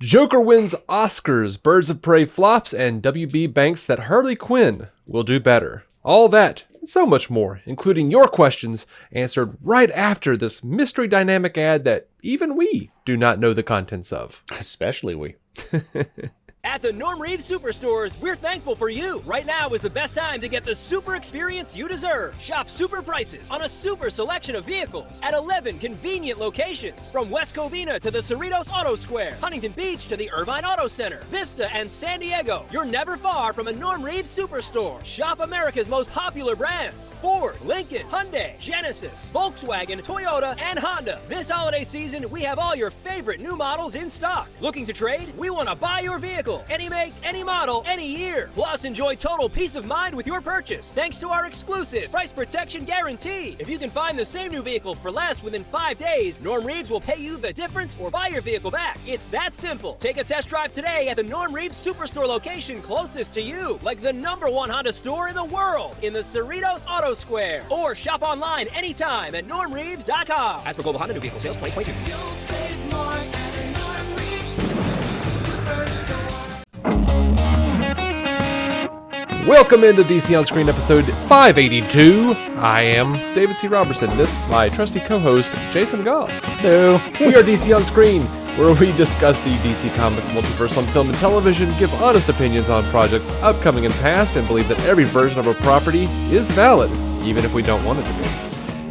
Joker wins Oscars, Birds of Prey flops, and WB banks that Harley Quinn will do better. All that and so much more, including your questions, answered right after this mystery dynamic ad that even we do not know the contents of. Especially we. At the Norm Reeves Superstores, we're thankful for you. Right now is the best time to get the super experience you deserve. Shop super prices on a super selection of vehicles at 11 convenient locations. From West Covina to the Cerritos Auto Square, Huntington Beach to the Irvine Auto Center, Vista and San Diego. You're never far from a Norm Reeves Superstore. Shop America's most popular brands: Ford, Lincoln, Hyundai, Genesis, Volkswagen, Toyota, and Honda. This holiday season, we have all your favorite new models in stock. Looking to trade? We want to buy your vehicle. Any make, any model, any year. Plus, enjoy total peace of mind with your purchase thanks to our exclusive price protection guarantee. If you can find the same new vehicle for less within 5 days, Norm Reeves will pay you the difference or buy your vehicle back. It's that simple. Take a test drive today at the Norm Reeves Superstore location closest to you, like the #1 Honda store in the world in the Cerritos Auto Square. Or shop online anytime at normreeves.com. As per Global Honda New Vehicle Sales 2022. You'll save more at Norm Reeves Superstore. Welcome into DC On Screen episode 582. I am David C. Robertson. This my trusty co-host, Jason Gauss. No. We are DC On Screen, where we discuss the DC Comics multiverse on film and television, give honest opinions on projects upcoming and past, and believe that every version of a property is valid, even if we don't want it to be.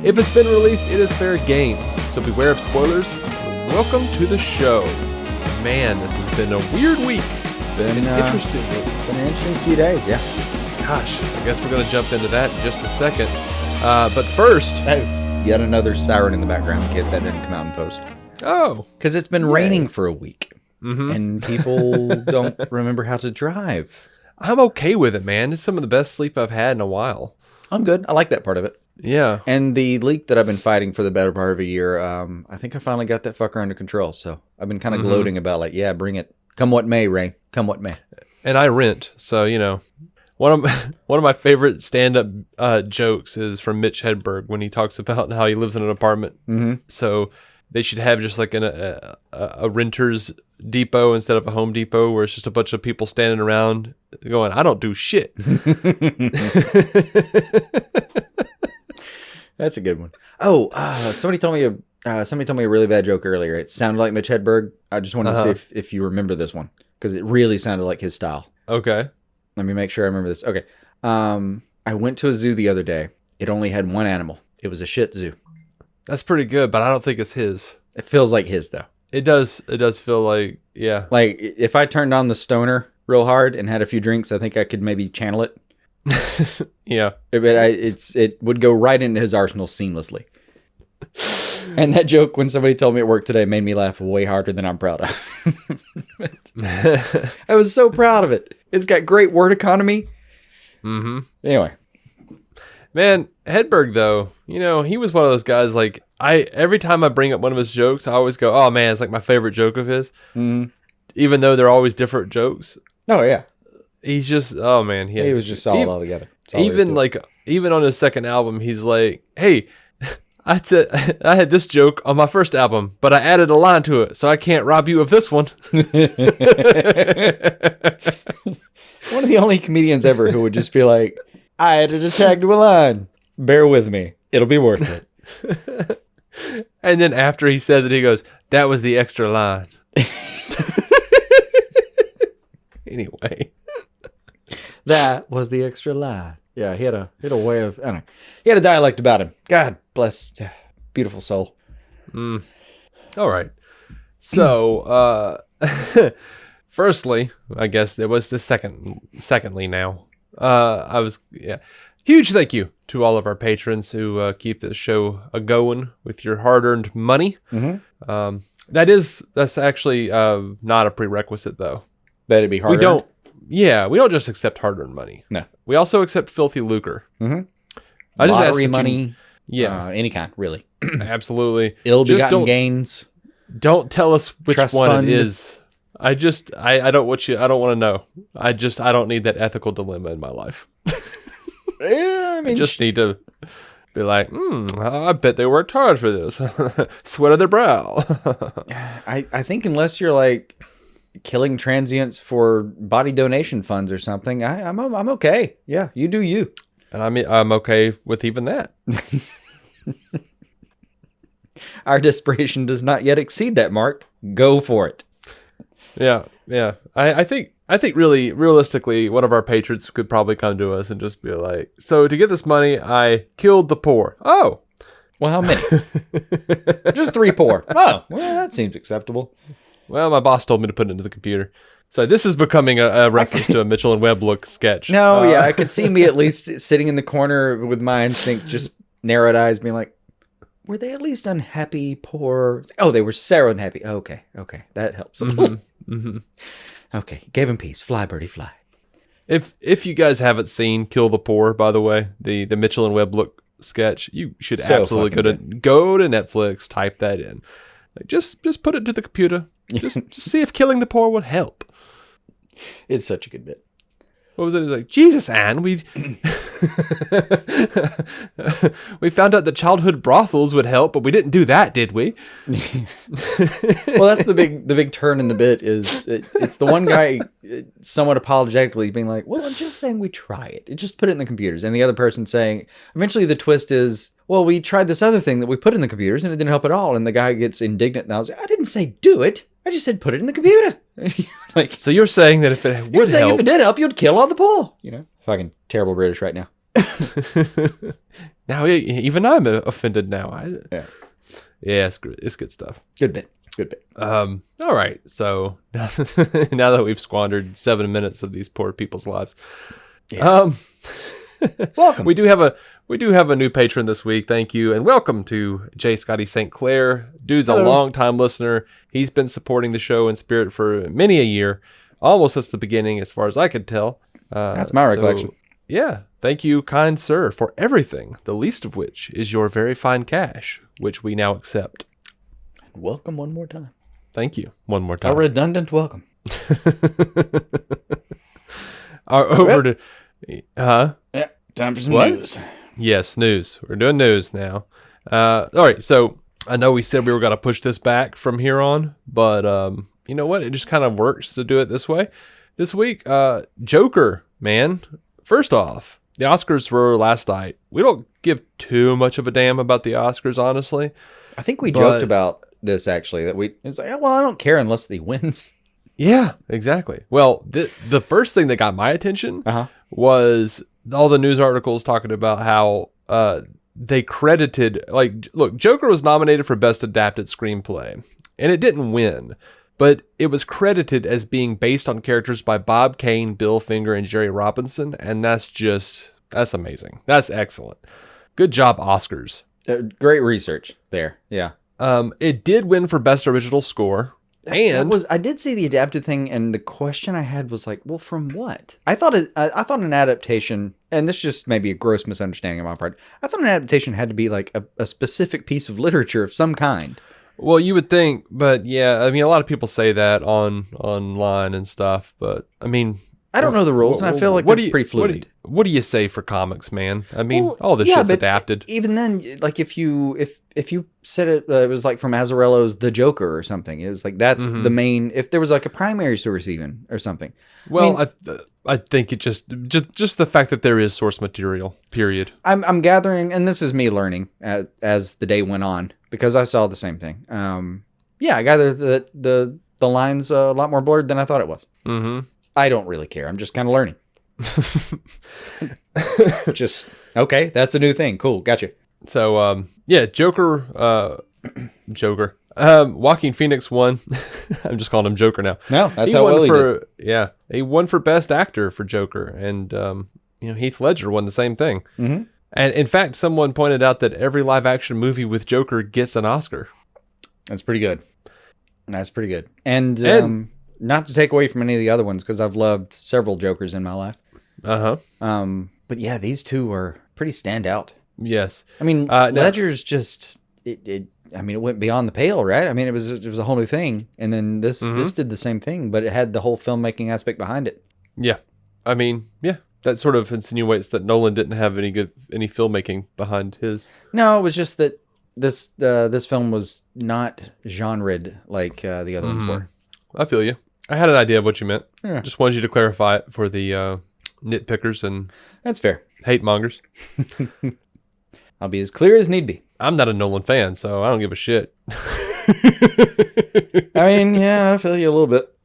If it's been released, it is fair game, so beware of spoilers. Welcome to the show. Man, this has been a weird week. Been an interesting week. Been an interesting few days, yeah. Gosh, I guess we're going to jump into that in just a second. But first... Oh, yet another siren in the background in case that didn't come out in post. Oh. Because it's been raining for a week. Mm-hmm. And people don't remember how to drive. I'm okay with it, man. It's some of the best sleep I've had in a while. I'm good. I like that part of it. Yeah. And the leak that I've been fighting for the better part of a year, I think I finally got that fucker under control. So I've been kind of gloating about like, yeah, bring it. Come what may, Ray. Come what may. And I rent, so, you know. One of my favorite stand-up jokes is from Mitch Hedberg when he talks about how he lives in an apartment. Mm-hmm. So they should have just like a renter's depot instead of a Home Depot where it's just a bunch of people standing around going, I don't do shit. That's a good one. Oh, somebody told me a really bad joke earlier. It sounded like Mitch Hedberg. I just wanted to see if you remember this one because it really sounded like his style. Okay. Let me make sure I remember this. Okay. I went to a zoo the other day. It only had one animal. It was a Shih Tzu. That's pretty good, but I don't think it's his. It feels like his though. It does feel like, yeah. Like if I turned on the stoner real hard and had a few drinks, I think I could maybe channel it. Yeah. But it would go right into his arsenal seamlessly. And that joke, when somebody told me at work today, made me laugh way harder than I'm proud of. I was so proud of it. It's got great word economy. Mm-hmm. Anyway. Man, Hedberg, though, you know, he was one of those guys, like, every time I bring up one of his jokes, I always go, oh, man, it's like my favorite joke of his. Mm-hmm. Even though they're always different jokes. Oh, yeah. He's just, oh, man. He was just solid altogether. Even on his second album, he's like, hey, I had this joke on my first album, but I added a line to it, so I can't rob you of this one. One of the only comedians ever who would just be like, I added a tag to a line. Bear with me. It'll be worth it. And then after he says it, he goes, that was the extra line. Anyway. That was the extra line. Yeah, he had a way of, I don't know. He had a dialect about him. God bless. Beautiful soul. All right. So, firstly, I guess it was the secondly now. Huge thank you to all of our patrons who keep this show going with your hard-earned money. Mm-hmm. That's actually not a prerequisite, though. That'd be hard-earned? We don't just accept hard-earned money. No. We also accept filthy lucre. Mm-hmm. Lottery money. Yeah. Any kind, really. Absolutely. Ill-begotten gains. Don't tell us which Trust one fund. it is. I don't want to know. I don't need that ethical dilemma in my life. Yeah, I mean, I just need to be like, I bet they worked hard for this. Sweat of their brow. I think unless you're like killing transients for body donation funds or something, I'm okay. Yeah, you do you. And I mean, I'm okay with even that. Our desperation does not yet exceed that mark. Go for it. Yeah. I think really realistically, one of our patrons could probably come to us and just be like, so to get this money, I killed the poor. Oh, Well, how many? Just 3 poor. Oh, well, that seems acceptable. well, my boss told me to put it into the computer. So this is becoming a reference to a Mitchell and Webb look sketch. No, yeah, I could see me at least sitting in the corner with my instinct, just narrowed eyes, being like, were they at least unhappy, poor? Oh, they were so unhappy. Okay, that helps a little. Okay, gave him peace. Fly, birdie, fly. If you guys haven't seen Kill the Poor, by the way, the Mitchell and Webb look sketch, you should So absolutely fucking go to Netflix, type that in. Like, just put it to the computer. Just see if killing the poor would help. It's such a good bit. What was it? It was like, Jesus, Anne, we we found out that childhood brothels would help, but we didn't do that, did we? Well, that's the big turn in the bit is it's the one guy somewhat apologetically being like, well, I'm just saying we try it. Just put it in the computers. And the other person saying, eventually the twist is, well, we tried this other thing that we put in the computers and it didn't help at all. And the guy gets indignant and I was like, I didn't say do it. I just said put it in the computer. Like, So you're saying that if it you're would saying help, if it did help, you'd kill all the poor. You know, fucking terrible British right now. now even I'm offended now. Yeah. Yeah, it's good stuff. Good bit. All right. So now that we've squandered 7 minutes of these poor people's lives, Welcome. we do have a new patron this week. Thank you and welcome to J. Scotty St. Clair. Dude's a long time listener. He's been supporting the show in spirit for many a year, almost since the beginning, as far as I could tell. That's my recollection. Yeah. Thank you, kind sir, for everything, the least of which is your very fine cash, which we now accept. Welcome one more time. Thank you. One more A time. redundant welcome. Huh? Yeah. Time for some What? news. Yes, news. We're doing news now. All right, so I know we said we were going to push this back from here on, but you know what? It just kind of works to do it this way. This week, Joker, man. First off, the Oscars were last night. We don't give too much of a damn about the Oscars, honestly. I think we But- joked about this actually, that it's like, well, I don't care unless he wins. Yeah, exactly. Well, the first thing that got my attention Uh-huh. was all the news articles talking about how they credited, like, look, Joker was nominated for Best Adapted Screenplay, and it didn't win, but it was credited as being based on characters by Bob Kane, Bill Finger, and Jerry Robinson, and that's amazing. That's excellent. Good job, Oscars. Great research there. Yeah. It did win for Best Original Score. And I did see the adapted thing, and the question I had was like, well, from what? I thought an adaptation, and this just may be a gross misunderstanding on my part. I thought an adaptation had to be like a specific piece of literature of some kind. well, you would think, but yeah, I mean, a lot of people say that online and stuff, but I mean, I don't know the rules, and I feel like they're pretty fluid. What do you say for comics, man? I mean, Well, all this yeah, shit's but adapted. Even then, like if you said it was like from Azzarello's The Joker or something. It was like that's the main. If there was like a primary source even or something. Well, I think it just the fact that there is source material. Period. I'm gathering, and this is me learning as the day went on because I saw the same thing. Yeah, I gathered that the line's a lot more blurred than I thought it was. Mm-hmm. I don't really care. I'm just kind of learning. Just okay. That's a new thing. Cool. Gotcha. So, yeah, Joker. Joaquin Phoenix won. I'm just calling him Joker now. No, that's he how won well he for did. yeah. He won for Best Actor for Joker, and Heath Ledger won the same thing. Mm-hmm. And in fact, someone pointed out that every live action movie with Joker gets an Oscar. That's pretty good. And not to take away from any of the other ones because I've loved several Jokers in my life. But yeah, these two are pretty standout. Yes. I mean, Now- Ledger's just it. I mean, it went beyond the pale, right? I mean, it was a whole new thing, and then this did the same thing, but it had the whole filmmaking aspect behind it. Yeah. I mean, yeah. That sort of insinuates that Nolan didn't have any filmmaking behind his. No, it was just that this film was not genred like the other ones were. I feel you. I had an idea of what you meant. Yeah. Just wanted you to clarify it for the nitpickers and That's fair. hate mongers. I'll be as clear as need be. I'm not a Nolan fan, so I don't give a shit. I mean, yeah, I feel you a little bit.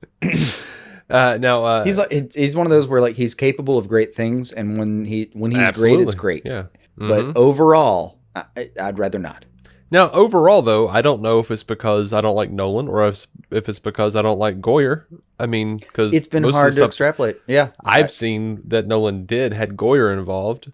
Now He's one of those where like he's capable of great things, and when he's great, it's great. Yeah. But overall, I'd rather not. Now, overall, though, I don't know if it's because I don't like Nolan or if it's because I don't like Goyer. I mean, because It's been hard to extrapolate. Yeah, I've seen that Nolan had Goyer involved.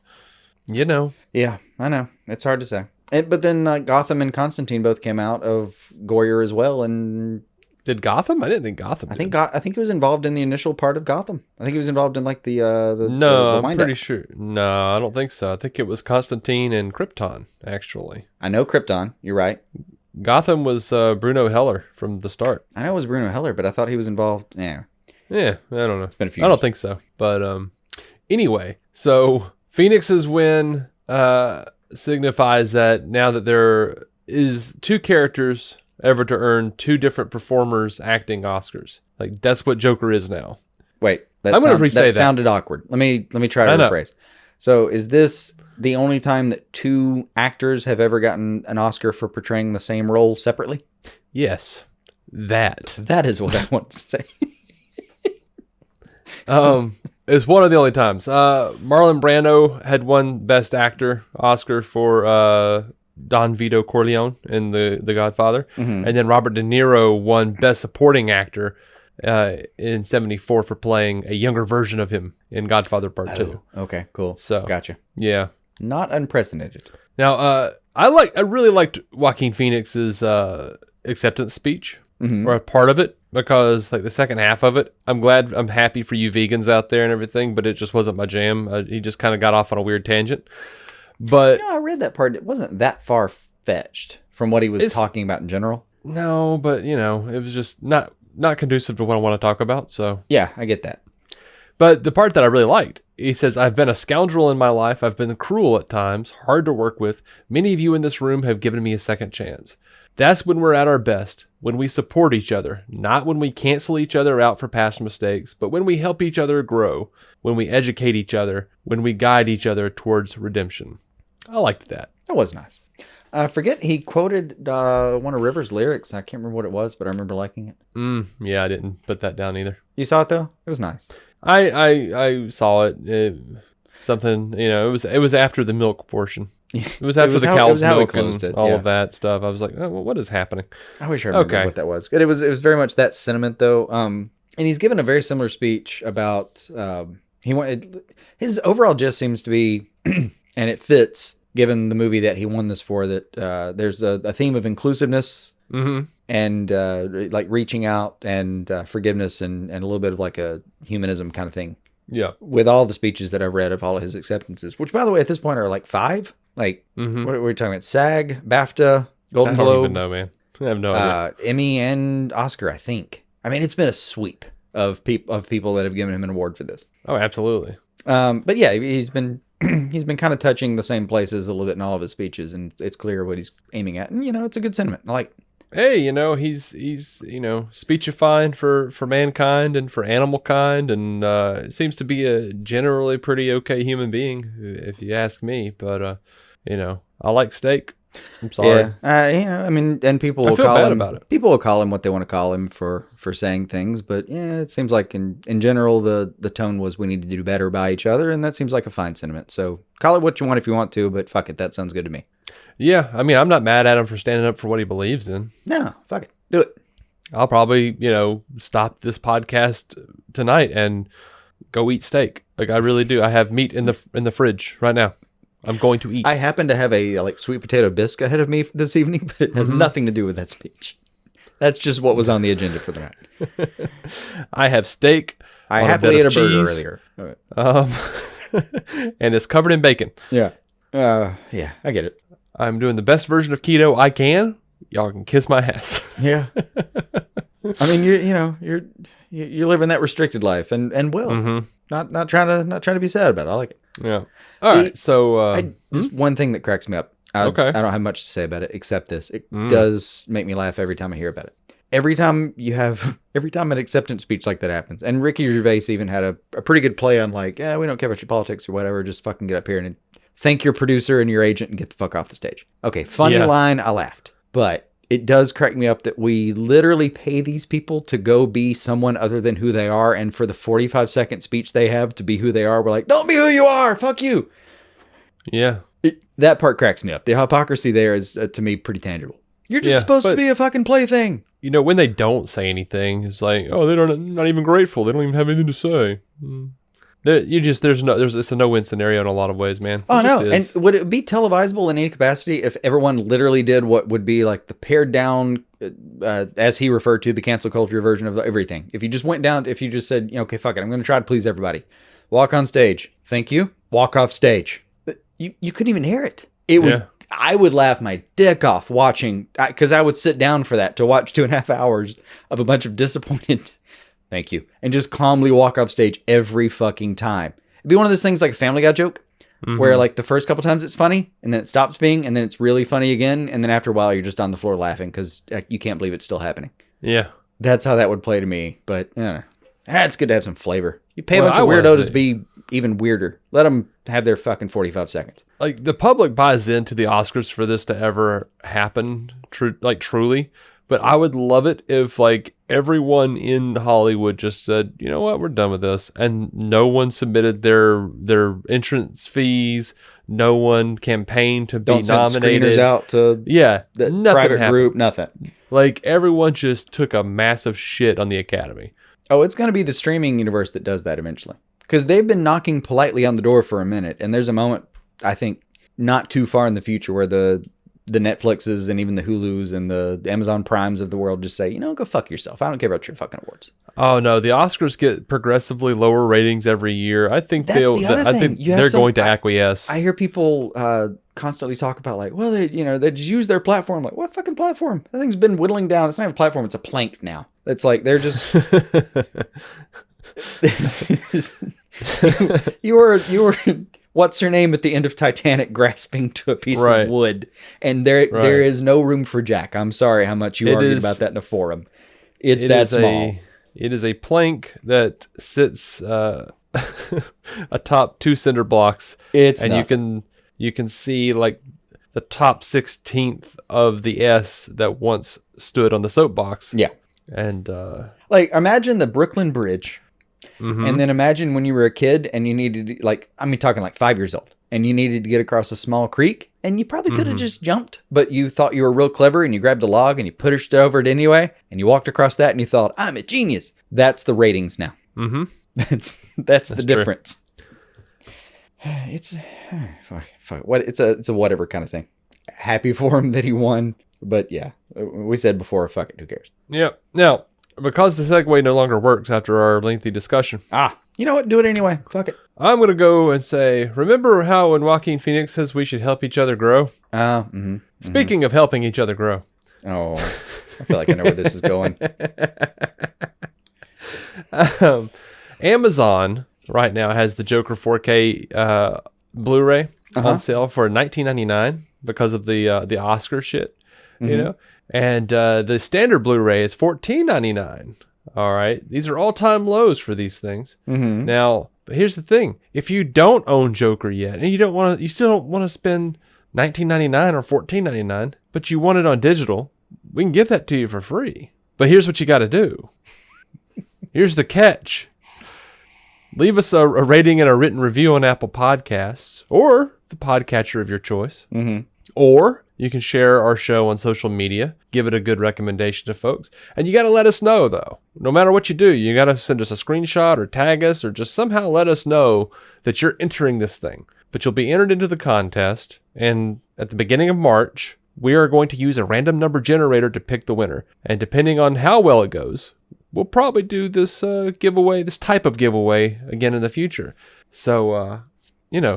You know. Yeah, I know. It's hard to say. But then Gotham and Constantine both came out of Goyer as well, and Did Gotham? I didn't think Gotham did. I think he was involved in the initial part of Gotham. I think he was involved in like the No, the I'm pretty sure. No, I don't think so. I think it was Constantine and Krypton, actually. I know Krypton. You're right. Gotham was Bruno Heller from the start. I know it was Bruno Heller, but I thought he was involved. Yeah. Yeah, I don't know. It's been a few I don't years. think so. But anyway, so Phoenix's win signifies that now that there is 2 characters ever to earn 2 different performers acting Oscars. Like, that's what Joker is now. Wait, I'm gonna re-say that. sounded awkward. Let me try to I know. rephrase. So, is this the only time that 2 actors have ever gotten an Oscar for portraying the same role separately? Yes, that. That is what I want to say. It's one of the only times. Marlon Brando had won Best Actor Oscar for Don Vito Corleone in The Godfather. Mm-hmm. And then Robert De Niro won Best Supporting Actor in 1974 for playing a younger version of him in Godfather Part 2. Okay, cool. So, Gotcha. yeah. Not unprecedented. Now, I really liked Joaquin Phoenix's acceptance speech, or a part of it, because like the second half of it, I'm happy for you vegans out there and everything, but it just wasn't my jam. He just kind of got off on a weird tangent. But I read that part. It wasn't that far-fetched from what he was talking about in general. no, but it was just not conducive to what I want to talk about. So Yeah, I get that. but the part that I really liked, he says, "I've been a scoundrel in my life. I've been cruel at times, hard to work with. Many of you in this room have given me a second chance. That's when we're at our best, when we support each other, not when we cancel each other out for past mistakes, but when we help each other grow, when we educate each other, when we guide each other towards redemption." I liked that. That was nice. I forget, he quoted one of Rivers' lyrics. I can't remember what it was, but I remember liking it. Yeah, I didn't put that down either. You saw it, though? It was nice. I saw it. Something, it was after the milk portion. It was after the cow's milk and all of that stuff. I was like, oh, well, what is happening? I wish I remembered what that was. But it was very much that sentiment, though. And he's given a very similar speech about his overall gist seems to be, and it fits given the movie that he won this for, that there's a theme of inclusiveness and like reaching out and forgiveness and a little bit of like a humanism kind of thing. Yeah. With all the speeches that I've read of all of his acceptances, which by the way at this point are like 5. Like what are we talking about? SAG, BAFTA, Golden Globe. I don't even know, man. I have no idea. Emmy and Oscar, I think. I mean, it's been a sweep of people that have given him an award for this. Oh, absolutely. But yeah, he's been kind of touching the same places a little bit in all of his speeches, and it's clear what he's aiming at. And it's a good sentiment. I like it. Hey, he's speechifying for mankind and for animal kind, and seems to be a generally pretty okay human being, if you ask me. But I like steak. I'm sorry. Yeah, I mean, and people will feel call bad him about it. People will call him what they want to call him for saying things, but yeah, it seems like in general the tone was we need to do better by each other, and that seems like a fine sentiment. So call it what you want if you want to, but fuck it, that sounds good to me. Yeah, I mean, I'm not mad at him for standing up for what he believes in. No, fuck it, do it. I'll probably stop this podcast tonight and go eat steak. Like I really do. I have meat in the fridge right now. I'm going to eat. I happen to have a sweet potato bisque ahead of me this evening, but it has nothing to do with that speech. That's just what was on the agenda for the night. I have steak. I on happily a ate bed a of burger cheese, earlier. and it's covered in bacon. Yeah. Yeah, I get it. I'm doing the best version of keto I can. Y'all can kiss my ass. Yeah. I mean, you're living that restricted life, and well, not trying to be sad about it. I like it. Yeah. All right. So just one thing that cracks me up. I don't have much to say about it except this. It does make me laugh every time I hear about it. every time an acceptance speech like that happens, and Ricky Gervais even had a pretty good play on like, yeah, we don't care about your politics or whatever, just fucking get up here and thank your producer and your agent and get the fuck off the stage. Okay, funny line, I laughed. But it does crack me up that we literally pay these people to go be someone other than who they are, and for the 45-second speech they have to be who they are, we're like, don't be who you are, fuck you. Yeah. That part cracks me up. The hypocrisy there is, to me, pretty tangible. You're just supposed to be a fucking plaything. You know, when they don't say anything, it's like, oh, they're not even grateful. They don't even have anything to say. It's a no-win scenario in a lot of ways, man. Oh, no. And would it be televisable in any capacity if everyone literally did what would be like the pared down, as he referred to, the cancel culture version of everything? If you just went down, if you just said, okay, fuck it, I'm going to try to please everybody. Walk on stage. Thank you. Walk off stage. You couldn't even hear it. I would laugh my dick off watching, because I would sit down for that to watch 2.5 hours of a bunch of disappointed, thank you, and just calmly walk off stage every fucking time. It'd be one of those things like a Family Guy joke, where like the first couple times it's funny, and then it stops being, and then it's really funny again, and then after a while you're just on the floor laughing because you can't believe it's still happening. Yeah. That's how that would play to me, but it's good to have some flavor. You pay a bunch of weirdos to be even weirder. Let them have their fucking 45 seconds. Like, the public buys into the Oscars for this to ever happen, truly. But I would love it if, like, everyone in Hollywood just said, you know what, we're done with this. And no one submitted their entrance fees. No one campaigned to be nominated. Screeners out to nothing private happened. Group, nothing. Like, everyone just took a massive shit on the Academy. Oh, it's going to be the streaming universe that does that eventually. Because they've been knocking politely on the door for a minute. And there's a moment, I think, not too far in the future where the Netflixes and even the Hulus and the Amazon Primes of the world just say, go fuck yourself. I don't care about your fucking awards. Oh, no. The Oscars get progressively lower ratings every year. I think they're going to acquiesce. I hear people constantly talk about like, well, they just use their platform. Like, what fucking platform? That thing's been whittling down. It's not even a platform. It's a plank now. It's like, they're just... you were what's her name at the end of Titanic grasping to a piece of wood, and there is no room for Jack. I'm sorry how much you argued about that in a forum. It is a plank that sits atop 2 cinder blocks. You can see like the top 16th of the S that once stood on the soapbox. Yeah. And like, imagine the Brooklyn Bridge. Mm-hmm. And then imagine when you were a kid and you needed, talking like 5 years old, and you needed to get across a small creek, and you probably could have just jumped, but you thought you were real clever and you grabbed a log and you pushed it over it anyway, and you walked across that and you thought, I'm a genius. That's the ratings now. Mm-hmm. That's the difference. It's what it's a whatever kind of thing. Happy for him that he won, but yeah, we said before, fuck it, who cares? Yeah. Now, because the segue no longer works after our lengthy discussion. You know what? Do it anyway. Fuck it. I'm going to go and say, remember how when Joaquin Phoenix says we should help each other grow? Speaking of helping each other grow. Oh, I feel like I know where this is going. Amazon right now has the Joker 4K Blu-ray on sale for $19.99 because of the Oscar shit, you know? And the standard Blu-ray is $14.99. All right. These are all-time lows for these things. Mm-hmm. Now, but here's the thing. If you don't own Joker yet, and you still don't want to spend $19.99 or $14.99, but you want it on digital, we can give that to you for free. But here's what you got to do. Here's the catch. Leave us a rating and a written review on Apple Podcasts or the podcatcher of your choice. Mm-hmm. Or you can share our show on social media. Give it a good recommendation to folks. And you got to let us know, though. No matter what you do, you got to send us a screenshot or tag us or just somehow let us know that you're entering this thing. But you'll be entered into the contest. And at the beginning of March, we are going to use a random number generator to pick the winner. And depending on how well it goes, we'll probably do this giveaway, this type of giveaway again in the future. So,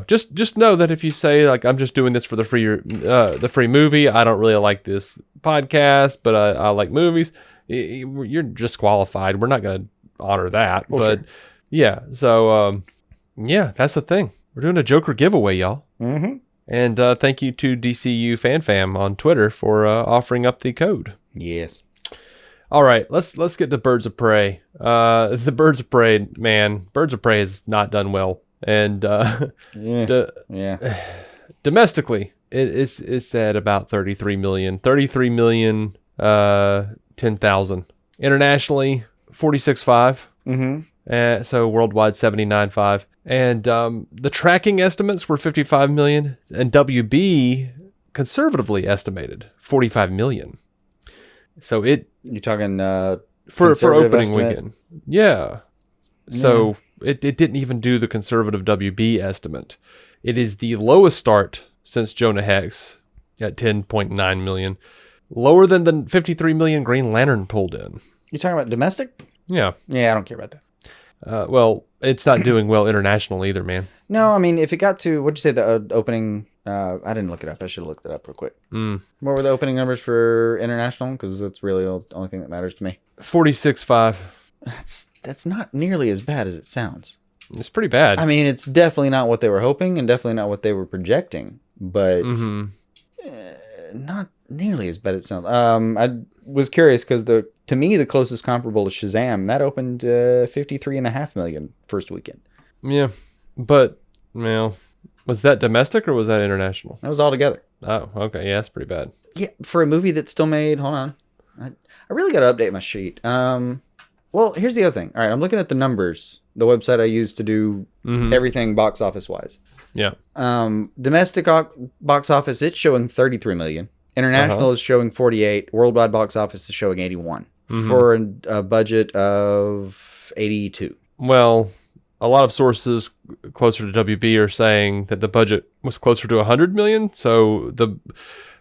just know that if you say, like, I'm just doing this for the free movie, I don't really like this podcast, but I like movies, you're disqualified. We're not going to honor that. Well, but, sure. Yeah. So, that's the thing. We're doing a Joker giveaway, y'all. Mm-hmm. And thank you to DCU FanFam on Twitter for offering up the code. Yes. All right, let's get to Birds of Prey. The Birds of Prey, man. Birds of Prey has not done well, and Yeah. domestically, it's at about 33 million. 33 million, 10,000. Internationally, 46.5. Mm-hmm. So worldwide, 79.5. And the tracking estimates were 55 million, and WB conservatively estimated 45 million. So You're talking for conservative opening estimate? weekend. Yeah. So it didn't even do the conservative WB estimate. It is the lowest start since Jonah Hex at 10.9 million. Lower than the 53 million Green Lantern pulled in. You talking about domestic? Yeah. Yeah, I don't care about that. Well, it's not doing well international either, man. No, I mean, if it got to, what'd you say the opening, I didn't look it up. I should have looked it up real quick. What were the opening numbers for international? Because that's really the only thing that matters to me. 46.5. That's not nearly as bad as it sounds. It's pretty bad. I mean, it's definitely not what they were hoping and definitely not what they were projecting, but not nearly as bad as it sounds. I was curious because to me, the closest comparable is Shazam. That opened 53.5 million first weekend. Yeah. But, well, was that domestic or was that international? That was all together. Oh, okay. Yeah, that's pretty bad. Yeah, for a movie that still made, hold on. I really got to update my sheet. Well, here's the other thing. All right, I'm looking at the numbers, the website I use to do everything box office wise. Yeah. Domestic box office, it's showing 33 million. International is showing 48. Worldwide box office is showing 81 for a budget of 82. Well, a lot of sources closer to WB are saying that the budget was closer to 100 million. So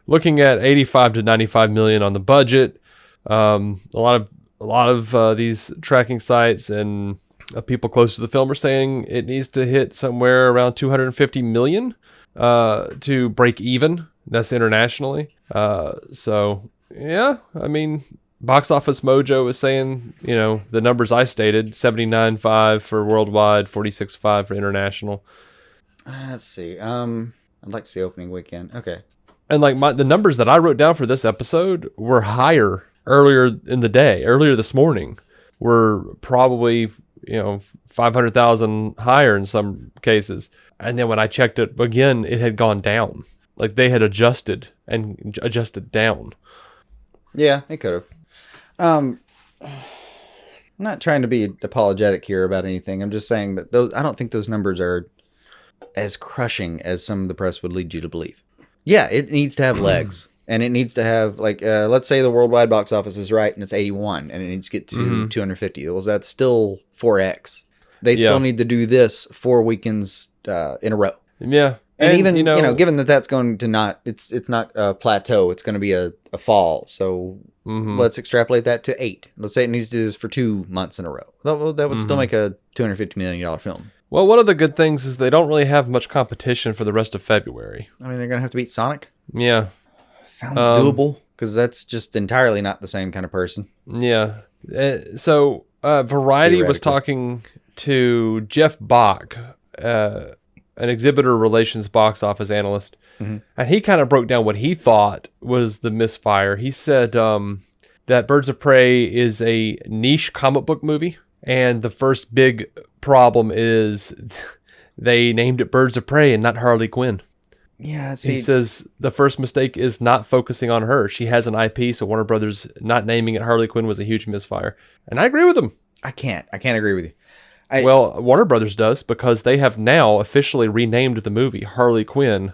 looking at 85 to 95 million on the budget, a lot of these tracking sites and people close to the film are saying it needs to hit somewhere around 250 million to break even. That's internationally. So yeah, I mean, Box Office Mojo is saying, the numbers I stated, 79.5 for worldwide, 46.5 for international. Let's see. I'd like to see opening weekend. Okay. And like the numbers that I wrote down for this episode were higher earlier this morning, were probably, 500,000 higher in some cases. And then when I checked it again, it had gone down. Like they had adjusted down. Yeah, it could have. I'm not trying to be apologetic here about anything. I'm just saying that I don't think those numbers are as crushing as some of the press would lead you to believe. Yeah, it needs to have legs. And it needs to have, let's say the worldwide box office is right and it's 81 and it needs to get to 250. Well, that's still 4X. They still need to do this 4 weekends in a row. Yeah. And even, given that that's going to not, it's not a plateau, it's going to be a fall. So let's extrapolate that to 8. Let's say it needs to do this for 2 months in a row. That would still make a $250 million film. Well, one of the good things is they don't really have much competition for the rest of February. I mean, they're going to have to beat Sonic. Yeah. Sounds doable, because that's just entirely not the same kind of person. Yeah. So Variety was talking to Jeff Bach, an exhibitor relations box office analyst, and he kind of broke down what he thought was the misfire. He said that Birds of Prey is a niche comic book movie, and the first big problem is they named it Birds of Prey and not Harley Quinn. Yeah, he says the first mistake is not focusing on her. She has an IP, so Warner Brothers not naming it Harley Quinn was a huge misfire. And I agree with him. I can't agree with you. Well, Warner Brothers does, because they have now officially renamed the movie Harley Quinn,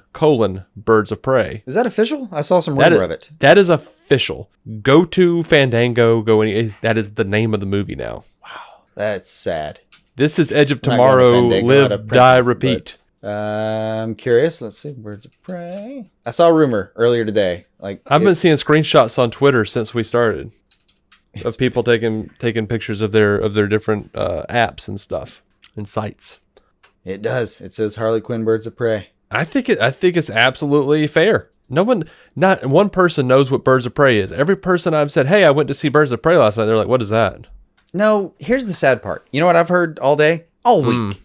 Birds of Prey. Is that official? I saw some rumor of it. That is official. Go to Fandango, that is the name of the movie now. Wow, that's sad. This is Edge of Tomorrow, Live, Die, Repeat. I'm curious. Let's see. Birds of Prey. I saw a rumor earlier today. I've been seeing screenshots on Twitter since we started of people taking pictures of their different apps and stuff and sites. It does. It says Harley Quinn, Birds of Prey. I think it's absolutely fair. Not one person knows what Birds of Prey is. Every person I've said, "Hey, I went to see Birds of Prey last night," they're like, "What is that?" No, here's the sad part. You know what I've heard all day, all week.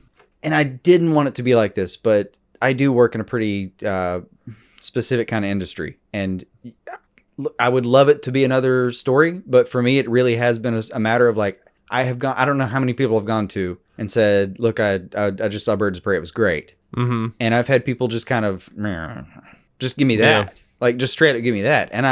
And I didn't want it to be like this, but I do work in a pretty specific kind of industry. And I would love it to be another story, but for me, it really has been a matter of like, I don't know how many people have gone to and said, look, I just saw Birds of Prey. It was great. Mm-hmm. And I've had people just kind of, just give me that. Yeah. Like, just straight up give me that. And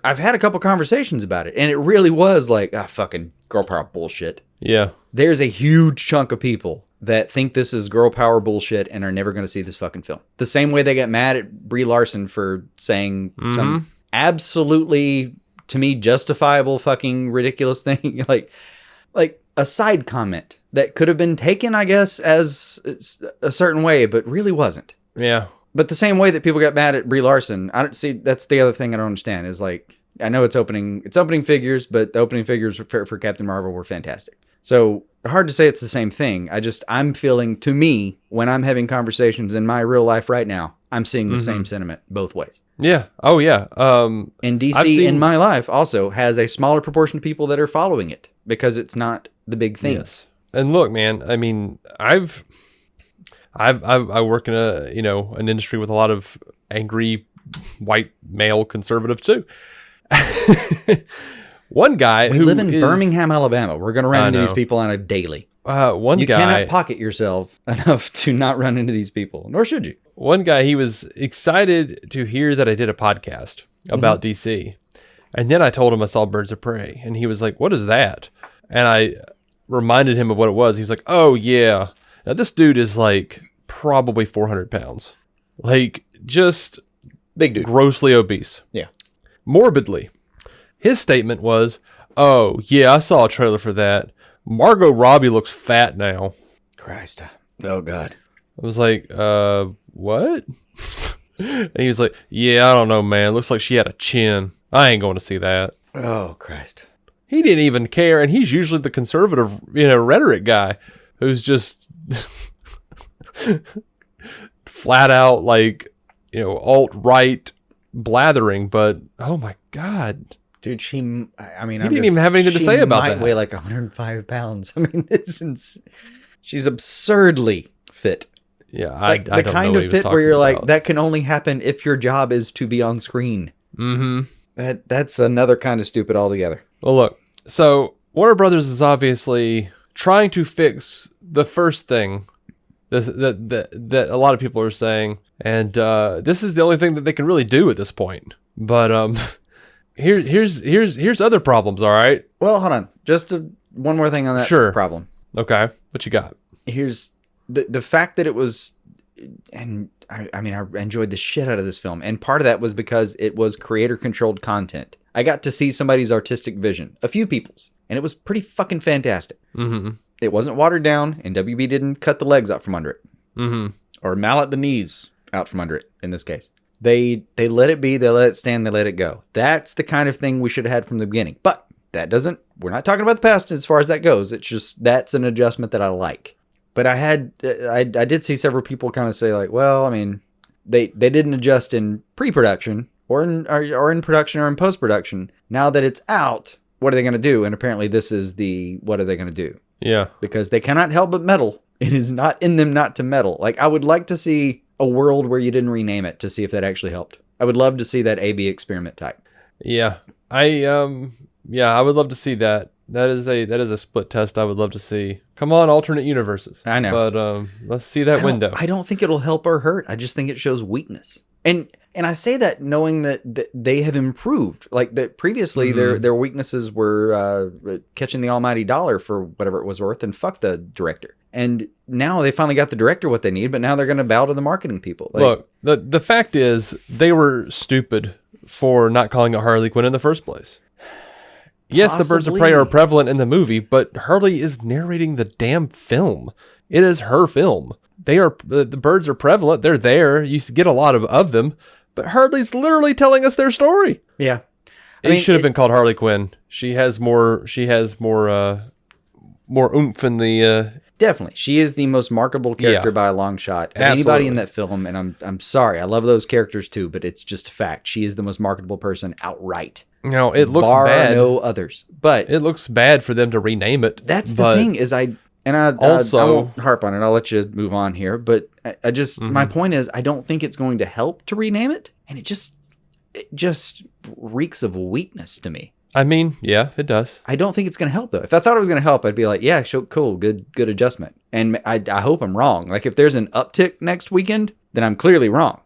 I've had a couple conversations about it, and it really was like, fucking girl power bullshit. Yeah. There's a huge chunk of people that think this is girl power bullshit and are never going to see this fucking film. The same way they got mad at Brie Larson for saying some absolutely, to me, justifiable fucking ridiculous thing. like a side comment that could have been taken, I guess, as a certain way, but really wasn't. Yeah. But the same way that people got mad at Brie Larson, I don't see. That's the other thing I don't understand is like, I know it's opening figures, but the opening figures for Captain Marvel were fantastic. So hard to say it's the same thing. I'm feeling, to me, when I'm having conversations in my real life right now, I'm seeing the same sentiment both ways. Yeah. Oh yeah. And DC in my life also has a smaller proportion of people that are following it because it's not the big thing. Yes. And look, man, I mean, I work in an industry with a lot of angry white male conservatives too. One guy we live in Birmingham, Alabama. We're going to run into these people on a daily. You cannot pocket yourself enough to not run into these people, nor should you. One guy, he was excited to hear that I did a podcast about DC. And then I told him I saw Birds of Prey. And he was like, what is that? And I reminded him of what it was. He was like, oh, yeah. Now, this dude is like probably 400 pounds. Like, just big dude. Grossly obese. Yeah. Morbidly. His statement was, oh, yeah, I saw a trailer for that. Margot Robbie looks fat now. Christ. Oh, God. I was like, what? And he was like, yeah, I don't know, man. Looks like she had a chin. I ain't going to see that. Oh, Christ. He didn't even care, and he's usually the conservative, rhetoric guy who's just flat out like, alt-right blathering, but oh my God. Dude, he didn't even have anything to say about that. She might weigh like 105 pounds. I mean, she's absurdly fit. Yeah, I don't the kind of fit where you're like, that can only happen if your job is to be on screen. Mm-hmm. That's another kind of stupid altogether. Well, look, so Warner Brothers is obviously trying to fix the first thing that a lot of people are saying, and this is the only thing that they can really do at this point. But here's other problems. All right. Well, hold on. Just one more thing on that problem. Okay. What you got? Here's the fact that it was, and I enjoyed the shit out of this film, and part of that was because it was creator-controlled content. I got to see somebody's artistic vision, a few people's, and it was pretty fucking fantastic. Mm-hmm. It wasn't watered down, and WB didn't cut the legs out from under it, or mallet the knees out from under it. In this case, they let it be, they let it stand, they let it go. That's the kind of thing we should have had from the beginning. But that doesn't. We're not talking about the past as far as that goes. It's just that's an adjustment that I like. But I did see several people kind of say like, well, I mean, they didn't adjust in pre-production or in production or in post-production. Now that it's out, what are they going to do? And apparently this is what are they going to do? Yeah. Because they cannot help but meddle. It is not in them not to meddle. Like, I would like to see a world where you didn't rename it to see if that actually helped. I would love to see that A/B experiment type. Yeah. I would love to see that. That is a split test I would love to see. Come on, alternate universes. I know. But let's see that window. I don't think it'll help or hurt. I just think it shows weakness. And I say that knowing that they have improved. Like that previously their weaknesses were catching the almighty dollar for whatever it was worth and fuck the director. And now they finally got the director what they need, but now they're going to bow to the marketing people. Like, look, the fact is they were stupid for not calling it Harley Quinn in the first place. Yes, the birds of prey are prevalent in the movie, but Harley is narrating the damn film. It is her film. The birds are prevalent. They're there. You get a lot of them, but Harley's literally telling us their story. Yeah. It should have been called Harley Quinn. She has more oomph in the Definitely. She is the most marketable character by a long shot. Anybody in that film, and I'm sorry, I love those characters too, but it's just a fact. She is the most marketable person outright. No, it looks bad. No others. But it looks bad for them to rename it. That's the thing is I won't harp on it. I'll let you move on here. But I just my point is I don't think it's going to help to rename it. And it just reeks of weakness to me. I mean, yeah, it does. I don't think it's going to help, though. If I thought it was going to help, I'd be like, yeah, cool, good adjustment. And I hope I'm wrong. Like, if there's an uptick next weekend, then I'm clearly wrong.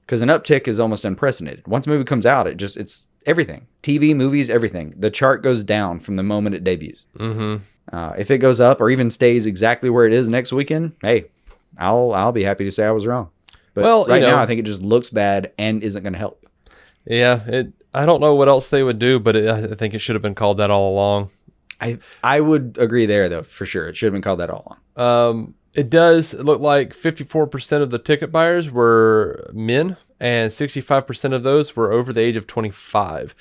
Because an uptick is almost unprecedented. Once a movie comes out, it's everything. TV, movies, everything. The chart goes down from the moment it debuts. Mm-hmm. If it goes up or even stays exactly where it is next weekend, hey, I'll be happy to say I was wrong. But well, right now, I think it just looks bad and isn't going to help. Yeah, I don't know what else they would do, but I think it should have been called that all along. I would agree there, though, for sure. It should have been called that all along. It does look like 54% of the ticket buyers were men, and 65% of those were over the age of 25.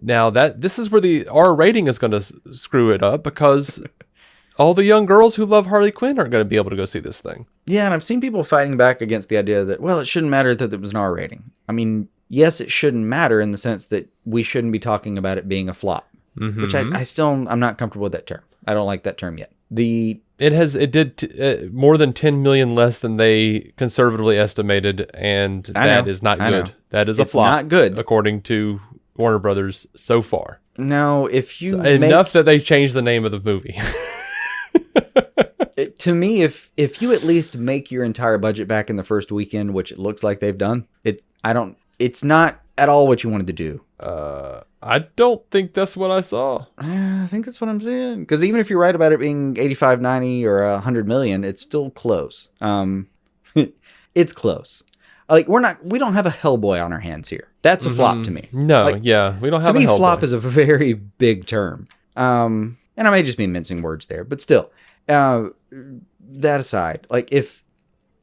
Now, this is where the R rating is going to screw it up, because all the young girls who love Harley Quinn aren't going to be able to go see this thing. Yeah, and I've seen people fighting back against the idea that, well, it shouldn't matter that it was an R rating. I mean, yes, it shouldn't matter in the sense that we shouldn't be talking about it being a flop, which I'm not comfortable with that term. I don't like that term yet. It did more than 10 million less than they conservatively estimated, and that is not good. That is a flop. It's not good, according to Warner Brothers so far. No, if you enough that they changed the name of the movie. To me, if you at least make your entire budget back in the first weekend, which it looks like they've done, it's not at all what you wanted to do. I don't think that's what I saw. I think that's what I'm saying. Because even if you're right about it being 85, 90, or 100 million, it's still close. It's close. Like, we don't have a Hellboy on our hands here. That's a flop to me. No, like, yeah, we don't have a Hellboy. To me, flop is a very big term. And I may just be mincing words there, but still, that aside, like if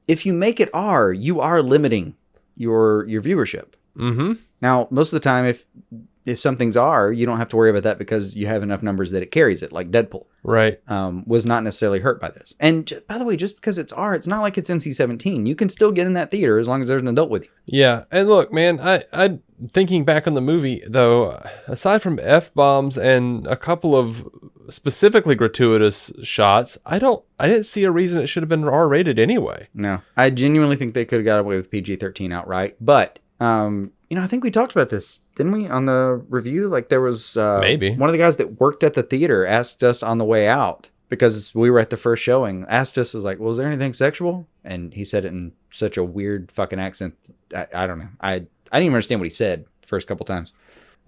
you make it R, you are limiting your viewership. Mm-hmm. Now, most of the time, if something's R, you don't have to worry about that because you have enough numbers that it carries it, like Deadpool. Right. Was not necessarily hurt by this. And by the way, just because it's R, it's not like it's NC-17. You can still get in that theater as long as there's an adult with you. Yeah. And look, man, I thinking back on the movie, though, aside from F-bombs and a couple of specifically gratuitous shots, I didn't see a reason it should have been R-rated anyway. No. I genuinely think they could have got away with PG-13 outright. But, I think we talked about this, didn't we, on the review? Like, there was maybe one of the guys that worked at the theater asked us on the way out, because we were at the first showing, asked us, was like, well, is there anything sexual? And he said it in such a weird fucking accent. I don't know. I didn't even understand what he said the first couple times.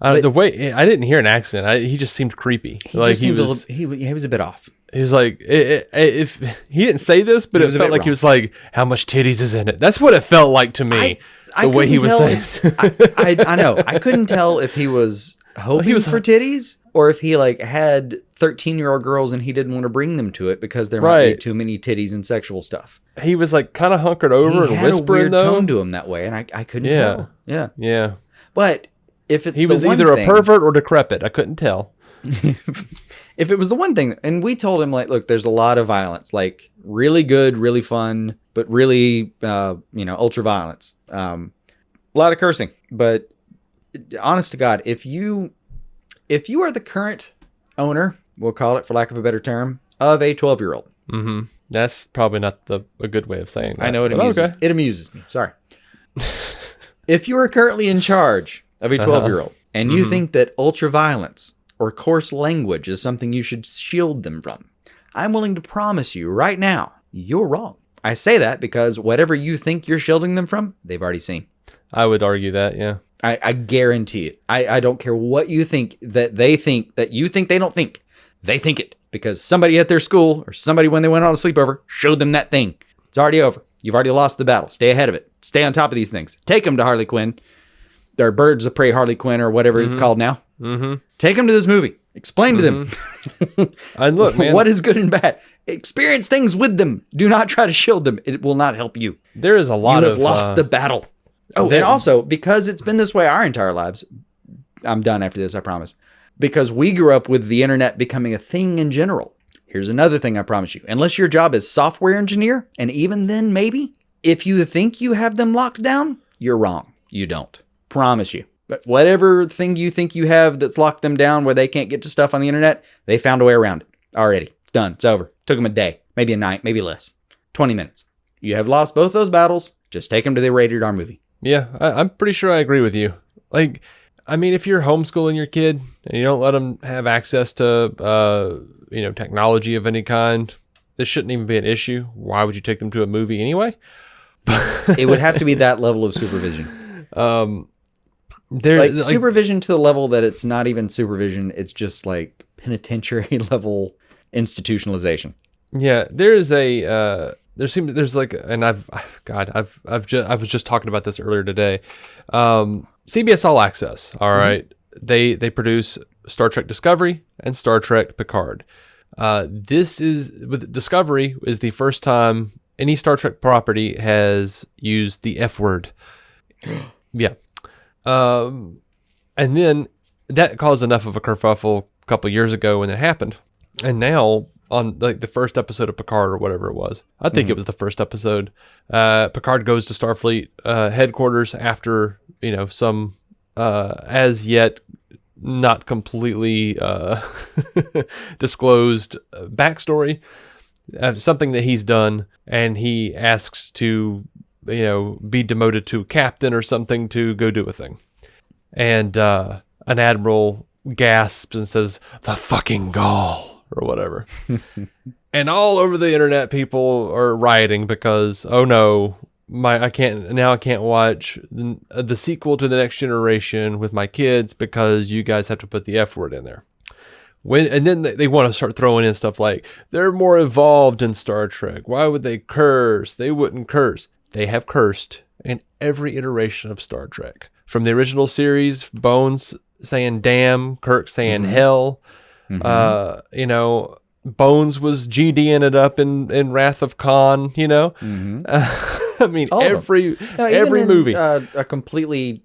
The way I didn't hear an accent, he just seemed creepy. He was a bit off. He was like, if he didn't say this, but it felt like he was like, how much titties is in it? That's what it felt like to me. The way he was saying. I know. I couldn't tell if he was hoping for titties or if he like had 13-year-old girls and he didn't want to bring them to it because there might be too many titties and sexual stuff. He was like kind of hunkered over and whispering, had a weird tone to him that way, and I couldn't tell. Yeah. But if it's he was either a pervert or decrepit, I couldn't tell. If it was the one thing, and we told him, like, look, there's a lot of violence, like really good, really fun, but really, ultra violence. A lot of cursing, but honest to God, if you are the current owner, we'll call it for lack of a better term, of a 12-year-old. Mm-hmm. That's probably not a good way of saying that. I know it amuses me. Sorry. If you are currently in charge of a 12-year-old and you think that ultra violence or coarse language is something you should shield them from, I'm willing to promise you right now, you're wrong. I say that because whatever you think you're shielding them from, they've already seen. I would argue that, yeah. I guarantee it. I don't care what you think that they think that you think they don't think. They think it because somebody at their school or somebody when they went on a sleepover showed them that thing. It's already over. You've already lost the battle. Stay ahead of it. Stay on top of these things. Take them to Harley Quinn. Or Birds of Prey Harley Quinn or whatever it's called now. Mm-hmm. Take them to this movie. Explain to them. And look, man, what is good and bad. Experience things with them. Do not try to shield them. It will not help you. There is a lot of... You have lost the battle. Oh, and also, because it's been this way our entire lives, I'm done after this, I promise. Because we grew up with the internet becoming a thing in general. Here's another thing I promise you. Unless your job is software engineer, and even then maybe, if you think you have them locked down, you're wrong. You don't. Promise you. But whatever thing you think you have that's locked them down where they can't get to stuff on the internet, they found a way around it already. It's done. It's over. Took them a day, maybe a night, maybe less. 20 minutes. You have lost both those battles. Just take them to the rated R movie. Yeah, I'm pretty sure I agree with you. Like, I mean, if you're homeschooling your kid and you don't let them have access to, technology of any kind, this shouldn't even be an issue. Why would you take them to a movie anyway? It would have to be that level of supervision. Supervision to the level that it's not even supervision. It's just like penitentiary level institutionalization. Yeah, there's I was just talking about this earlier today. CBS All Access. All right. They produce Star Trek Discovery and Star Trek Picard. This is with Discovery is the first time any Star Trek property has used the F word. Yeah. And then that caused enough of a kerfuffle a couple years ago when it happened. And now on like the first episode of Picard or whatever it was, I think it was the first episode, Picard goes to Starfleet headquarters after, some as yet not completely disclosed backstory, something that he's done, and he asks to, be demoted to captain or something to go do a thing. And an admiral gasps and says, "The fucking gall," or whatever. And all over the internet, people are rioting because, oh no, I can't watch the sequel to The Next Generation with my kids because you guys have to put the F word in there. And then they want to start throwing in stuff like, they're more evolved in Star Trek. Why would they curse? They wouldn't curse. They have cursed in every iteration of Star Trek. From the original series, Bones saying damn, Kirk saying hell. Bones was GDing it up in Wrath of Khan, I mean, every movie. A completely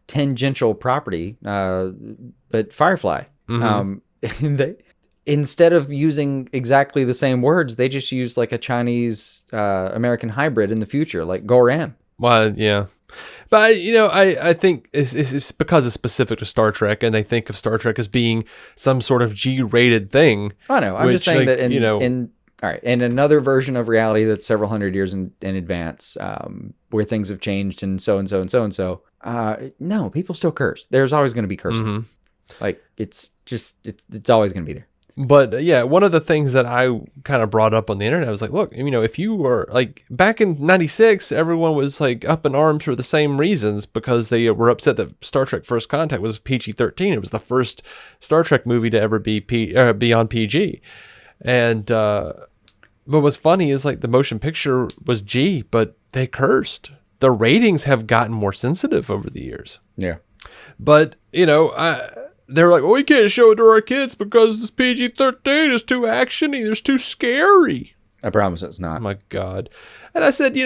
tangential property, but Firefly. They, instead of using exactly the same words, they just used like a Chinese American hybrid in the future, like Goram. Well, yeah. But, I think it's because it's specific to Star Trek, and they think of Star Trek as being some sort of G-rated thing. I know. I'm just saying that in another version of reality that's several hundred years in advance, where things have changed and so and so and so and so. No, people still curse. There's always going to be cursing. Like it's always going to be there. But yeah, one of the things that I kind of brought up on the internet was like, look, if you were like back in '96, everyone was like up in arms for the same reasons because they were upset that Star Trek First Contact was PG-13. It was the first Star Trek movie to ever be beyond PG. And but what's funny is like the motion picture was G, but they cursed. The ratings have gotten more sensitive over the years. Yeah. But, they were like, well, we can't show it to our kids because this PG-13 is too actiony. It's too scary. I promise it's not. Oh, my God. And I said,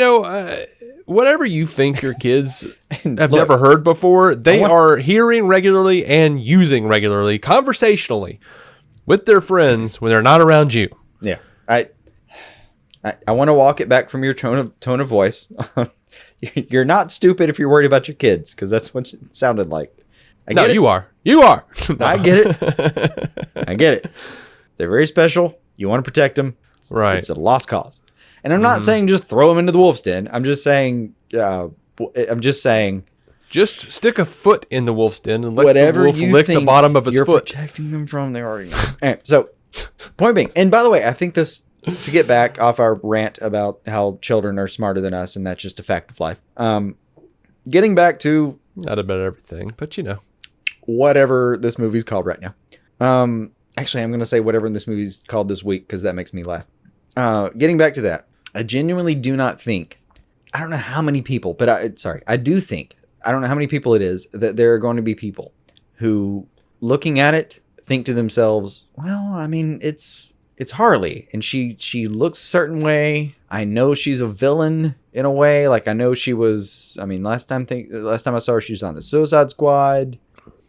whatever you think your kids have never heard before, they are hearing regularly and using regularly, conversationally, with their friends when they're not around you. Yeah. I want to walk it back from your tone of voice. You're not stupid if you're worried about your kids, because that's what it sounded like. No, you are. You are. I get it. I get it. They're very special. You want to protect them. Right. It's a lost cause. And I'm not saying just throw them into the wolf's den. I'm just saying. Just stick a foot in the wolf's den and let whatever the wolf you lick think the bottom of his you're foot. Protecting them from, they already. Anyway, so, point being, and by the way, I think this, to get back off our rant about how children are smarter than us, and that's just a fact of life. Getting back to not about everything, but whatever this movie's called right now. Actually, I'm going to say whatever this movie's called this week because that makes me laugh. Getting back to that, I genuinely do not think, I don't know how many people, but I do think, I don't know how many people it is, that there are going to be people who, looking at it, think to themselves, well, I mean, it's Harley, and she looks a certain way. I know she's a villain in a way. Like, I know she was, I mean, last time I saw her, she was on the Suicide Squad.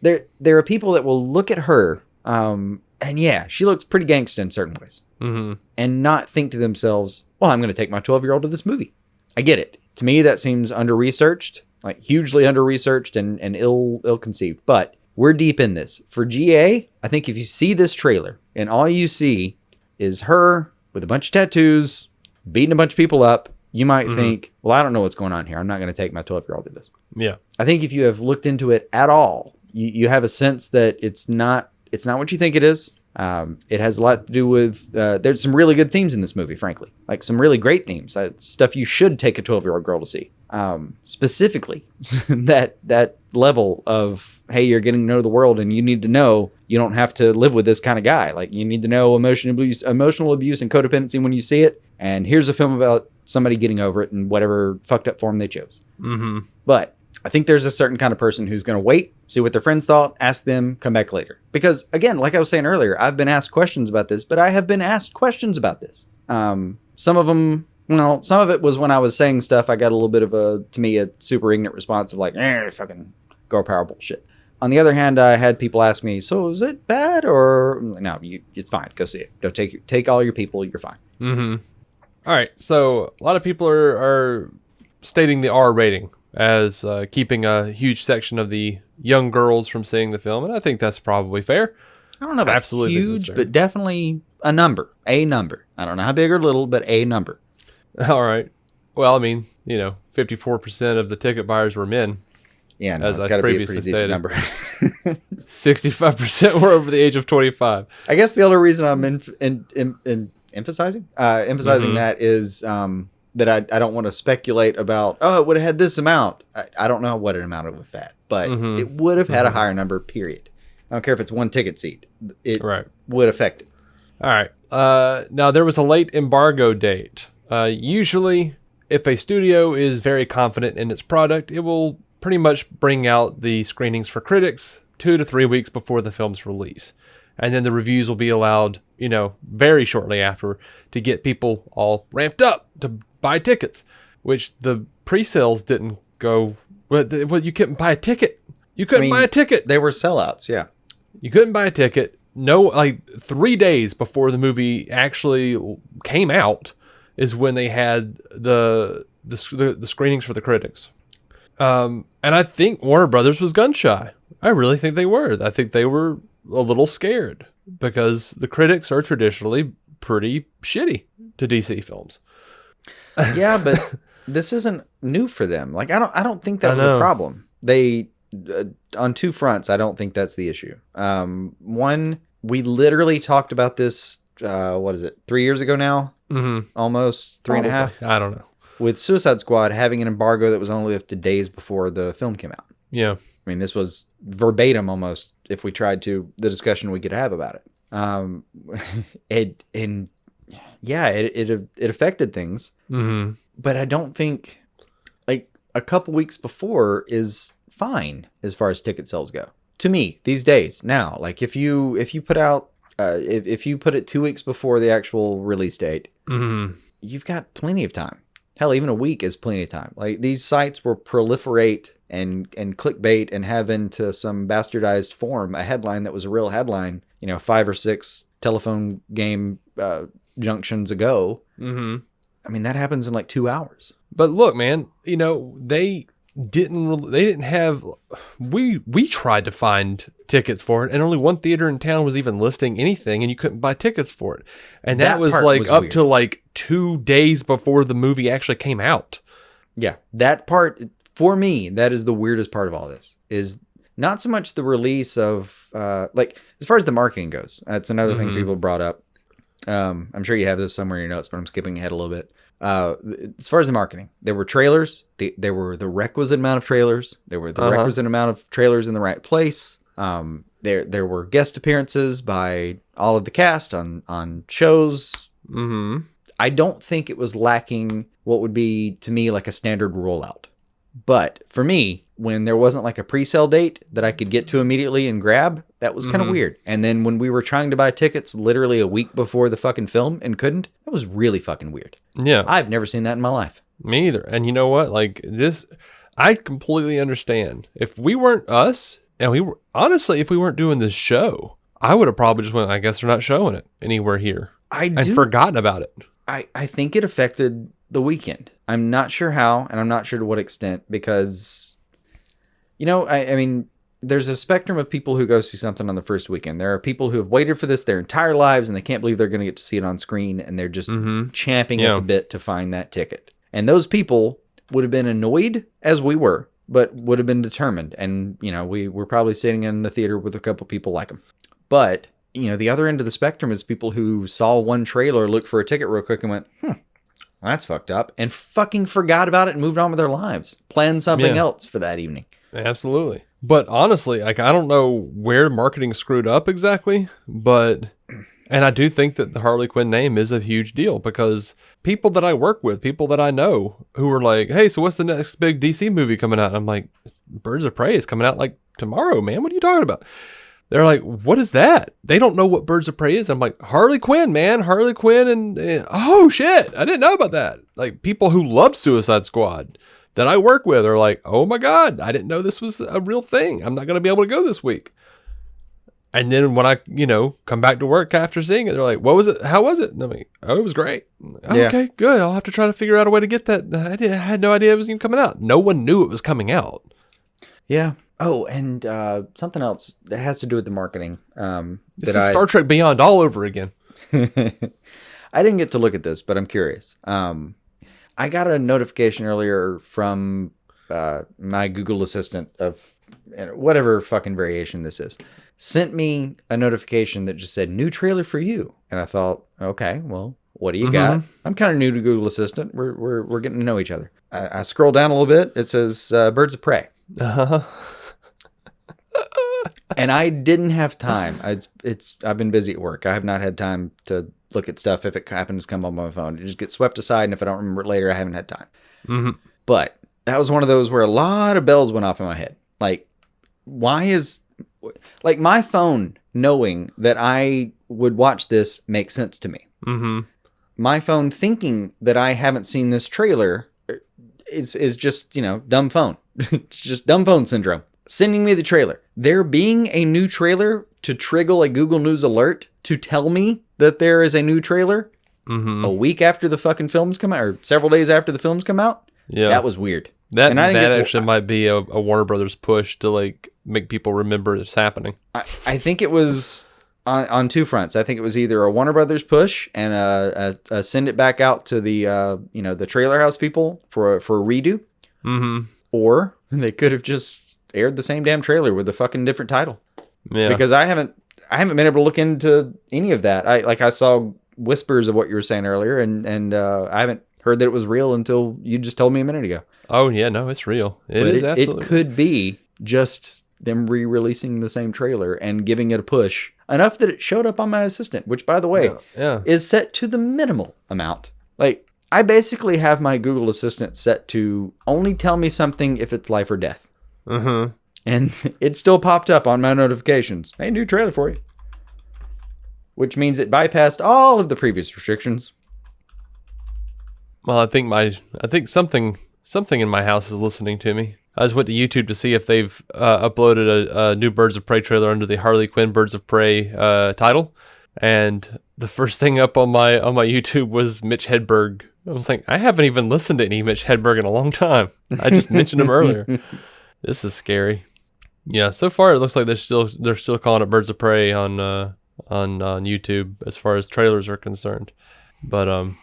There are people that will look at her, and yeah, she looks pretty gangsta in certain ways, and not think to themselves, well, I'm going to take my 12-year-old to this movie. I get it. To me, that seems under-researched, like hugely under-researched and ill-conceived, but we're deep in this. For GA, I think if you see this trailer and all you see is her with a bunch of tattoos, beating a bunch of people up, you might think, well, I don't know what's going on here. I'm not going to take my 12-year-old to this. Yeah. I think if you have looked into it at all, you have a sense that it's not what you think it is. It has a lot to do with, there's some really good themes in this movie, frankly. Like some really great themes, stuff you should take a 12-year-old girl to see. Specifically, that level of, hey, you're getting to know the world and you need to know you don't have to live with this kind of guy. Like you need to know emotional abuse and codependency when you see it. And here's a film about somebody getting over it in whatever fucked up form they chose. Mm-hmm. But I think there's a certain kind of person who's going to wait, see what their friends thought, ask them, come back later. Because again, like I was saying earlier, I've been asked questions about this, but I have been asked questions about this. Some of it was when I was saying stuff, I got a little bit of a super ignorant response of like, fucking girl power bullshit. On the other hand, I had people ask me, so is it bad or no, it's fine. Go see it. Go take all your people. You're fine. Mm-hmm. All right. So a lot of people are stating the R rating as keeping a huge section of the young girls from seeing the film. And I think that's probably fair. I don't know about absolutely huge, but definitely a number. I don't know how big or little, but a number. All right. Well, I mean, 54% of the ticket buyers were men. Yeah, no, it's got to be a pretty decent number. 65% were over the age of 25. I guess the other reason I'm emphasizing that is that I don't want to speculate about, it would have had this amount. I don't know what it amounted with that, but it would have had a higher number, period. I don't care if it's one ticket seat. It would affect it. All right. Now, there was a late embargo date. Usually, if a studio is very confident in its product, it will pretty much bring out the screenings for critics 2 to 3 weeks before the film's release. And then the reviews will be allowed, very shortly after to get people all ramped up to buy tickets, which the pre-sales didn't go. Well, you couldn't buy a ticket. Buy a ticket. They were sellouts, yeah. You couldn't buy a ticket. No, 3 days before the movie actually came out is when they had the screenings for the critics. And I think Warner Brothers was gun shy. I really think they were. I think they were a little scared because the critics are traditionally pretty shitty to DC films. Yeah, but this isn't new for them. I don't think that was a problem. They on two fronts, I don't think that's the issue. One, we literally talked about this 3 years ago now? Mm-hmm. Almost three and a half? I don't know. With Suicide Squad having an embargo that was only lifted days before the film came out. Yeah. I mean, this was verbatim almost, if we tried to, the discussion we could have about it. It affected things. Mm-hmm. But I don't think, a couple weeks before is fine as far as ticket sales go. To me, these days, now, if you put out, if you put it 2 weeks before the actual release date, you've got plenty of time. Hell, even a week is plenty of time. These sites will proliferate and clickbait and have into some bastardized form a headline that was a real headline, 5 or 6 telephone game junctions ago. Mm-hmm. I mean, that happens in 2 hours. But look, man, they didn't have. We tried to find tickets for it, and only one theater in town was even listing anything, and you couldn't buy tickets for it. And that was up weird. To 2 days before the movie actually came out. Yeah, that part for me, that is the weirdest part of all this. Is not so much the release of as far as the marketing goes. That's another thing people brought up. I'm sure you have this somewhere in your notes, but I'm skipping ahead a little bit. As far as the marketing, there were trailers. There were the requisite amount of trailers. There were the requisite amount of trailers in the right place. There were guest appearances by all of the cast on shows. Mm-hmm. I don't think it was lacking what would be, to me, a standard rollout. But for me, when there wasn't a pre-sale date that I could get to immediately and grab, that was kind of weird. And then when we were trying to buy tickets literally a week before the fucking film and couldn't, that was really fucking weird. Yeah. I've never seen that in my life. Me either. And you know what? I completely understand. If we weren't us, and if we weren't doing this show, I would have probably just went, I guess they're not showing it anywhere here. And forgotten about it. I think it affected the weekend. I'm not sure how, and I'm not sure to what extent, because, I mean, there's a spectrum of people who go see something on the first weekend. There are people who have waited for this their entire lives, and they can't believe they're going to get to see it on screen, and they're just champing at the bit to find that ticket. And those people would have been annoyed as we were, but would have been determined. And, you know, we were probably sitting in the theater with a couple people like them. But, you know, the other end of the spectrum is people who saw one trailer, looked for a ticket real quick and went, that's fucked up, and fucking forgot about it and moved on with their lives. Planned something else for that evening. Absolutely. But honestly, like, I don't know where marketing screwed up exactly, but, and I do think that the Harley Quinn name is a huge deal, because people that I work with, people that I know who are like, hey, so what's the next big DC movie coming out? And I'm like, Birds of Prey is coming out like tomorrow, man. What are you talking about? They're like, what is that? They don't know what Birds of Prey is. I'm like, Harley Quinn, man. Harley Quinn and oh, shit. I didn't know about that. Like, people who loved Suicide Squad that I work with are like, oh, my God, I didn't know this was a real thing. I'm not going to be able to go this week. And then when I, you know, come back to work after seeing it, they're like, what was it? How was it? And I'm like, oh, it was great. Okay, good. I'll have to try to figure out a way to get that. I had no idea it was even coming out. No one knew it was coming out. Yeah. Oh, and something else that has to do with the marketing. This is Star Trek Beyond all over again. I didn't get to look at this, but I'm curious. I got a notification earlier from my Google Assistant of whatever fucking variation this is. Sent me a notification that just said, new trailer for you. And I thought, okay, well, what do you got? I'm kind of new to Google Assistant. We're getting to know each other. I scroll down a little bit. It says Birds of Prey. And I didn't have time. I've been busy at work. I have not had time to look at stuff if it happens to come on my phone. It just gets swept aside, and if I don't remember it later, I haven't had time. But that was one of those where a lot of bells went off in my head. Like, why is... Like, my phone knowing that I would watch this makes sense to me. My phone thinking that I haven't seen this trailer is just, you know, dumb phone. It's just dumb phone syndrome. Sending me the trailer. There being a new trailer to trigger a Google News alert to tell me that there is a new trailer a week after the fucking films come out, or several days after the films come out. Yeah. That was weird. That actually might be a Warner Brothers push to, like, make people remember it's happening. I think it was on two fronts. I think it was either a Warner Brothers push and a send it back out to the you know, the trailer house people for a redo, or they could have just aired the same damn trailer with a fucking different title. Yeah, because I haven't been able to look into any of that. I saw whispers of what you were saying earlier, and I haven't heard that it was real until you just told me a minute ago. Oh yeah, no, it's real. It is absolutely. It could be just them re-releasing the same trailer and giving it a push enough that it showed up on my assistant, which, by the way, is set to the minimal amount. Like, I basically have my Google Assistant set to only tell me something if it's life or death. And it still popped up on my notifications. Hey, new trailer for you. Which means it bypassed all of the previous restrictions. Well, I think something in my house is listening to me. I just went to YouTube to see if they've uploaded a new Birds of Prey trailer under the Harley Quinn Birds of Prey title, and the first thing up on my YouTube was Mitch Hedberg. I was like, I haven't even listened to any Mitch Hedberg in a long time. I just mentioned him earlier. This is scary. Yeah, so far it looks like they're still calling it Birds of Prey on YouTube as far as trailers are concerned. But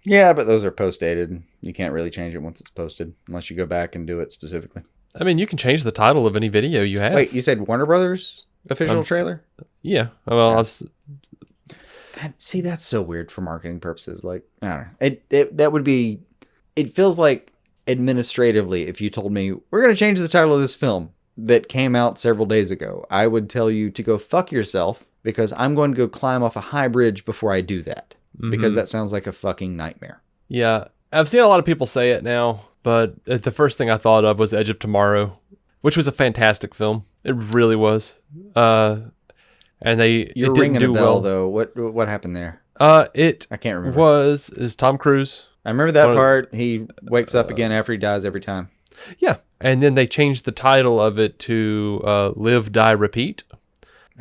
yeah, but those are post-dated. You can't really change it once it's posted unless you go back and do it specifically. I mean, you can change the title of any video you have. Wait, you said Warner Brothers official trailer? Yeah. Well, see, that's so weird for marketing purposes. Like, I don't know. That would be. It feels like administratively, if you told me we're going to change the title of this film that came out several days ago, I would tell you to go fuck yourself, because I'm going to go climb off a high bridge before I do that. Because that sounds like a fucking nightmare. Yeah, I've seen a lot of people say it now, but the first thing I thought of was Edge of Tomorrow, which was a fantastic film. It really was. And You're ringing a bell, though. What happened there? I can't remember. Is Tom Cruise. I remember that part. He wakes up again after he dies every time. Yeah, and then they changed the title of it to Live, Die, Repeat.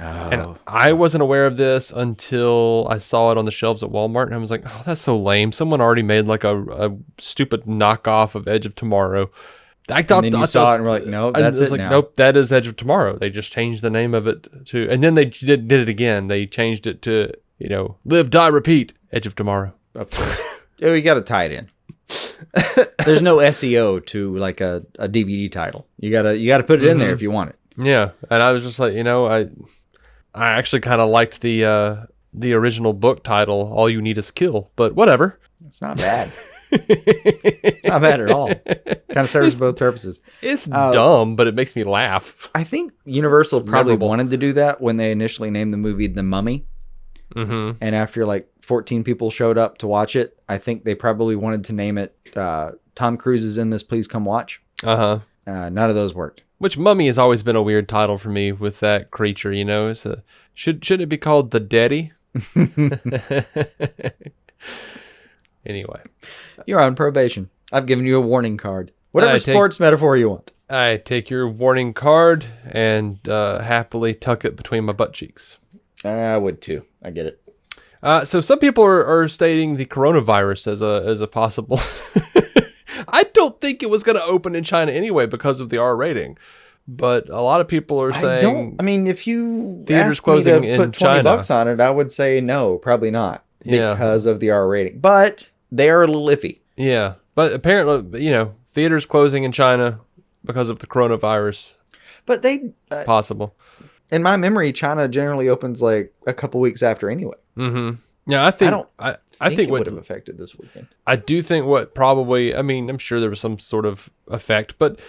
Oh. And I wasn't aware of this until I saw it on the shelves at Walmart, and I was like, oh, that's so lame. Someone already made like a stupid knockoff of Edge of Tomorrow. I thought, and then you saw it and we're like, nope, that's it now. Nope, that is Edge of Tomorrow. They just changed the name of it to, and then they did it again. They changed it to, Live, Die, Repeat, Edge of Tomorrow. Of course. Yeah, you got to tie it in. There's no SEO to like a DVD title. You gotta put it in there if you want it. Yeah, and I was just like, I actually kind of liked the original book title, All You Need Is Kill, but whatever. It's not bad. It's not bad at all. Kind of serves both purposes. It's dumb, but it makes me laugh. I think Universal probably Memorable. wanted to do that when they initially named the movie The Mummy. Mm-hmm. And after like 14 people showed up to watch it, I think they probably wanted to name it Tom Cruise is in this, please come watch. Uh-huh. None of those worked. Which Mummy has always been a weird title for me with that creature, It's shouldn't it be called The Daddy? Anyway. You're on probation. I've given you a warning card. Whatever sports metaphor you want. I take your warning card and happily tuck it between my butt cheeks. I would too. I get it. So some people are stating the coronavirus as a possible. I don't think it was going to open in China anyway because of the R rating, but a lot of people are saying. I mean, if you theaters asked closing me to in put $20 China on it, I would say no, probably not, Yeah. because of the R rating. But they are a little iffy. Yeah, but apparently, theaters closing in China because of the coronavirus. But they, Possible. in my memory, China generally opens like a couple weeks after anyway. Mm-hmm. Yeah, I think I think it what would have affected this weekend. I do think what probably, I'm sure there was some sort of effect, but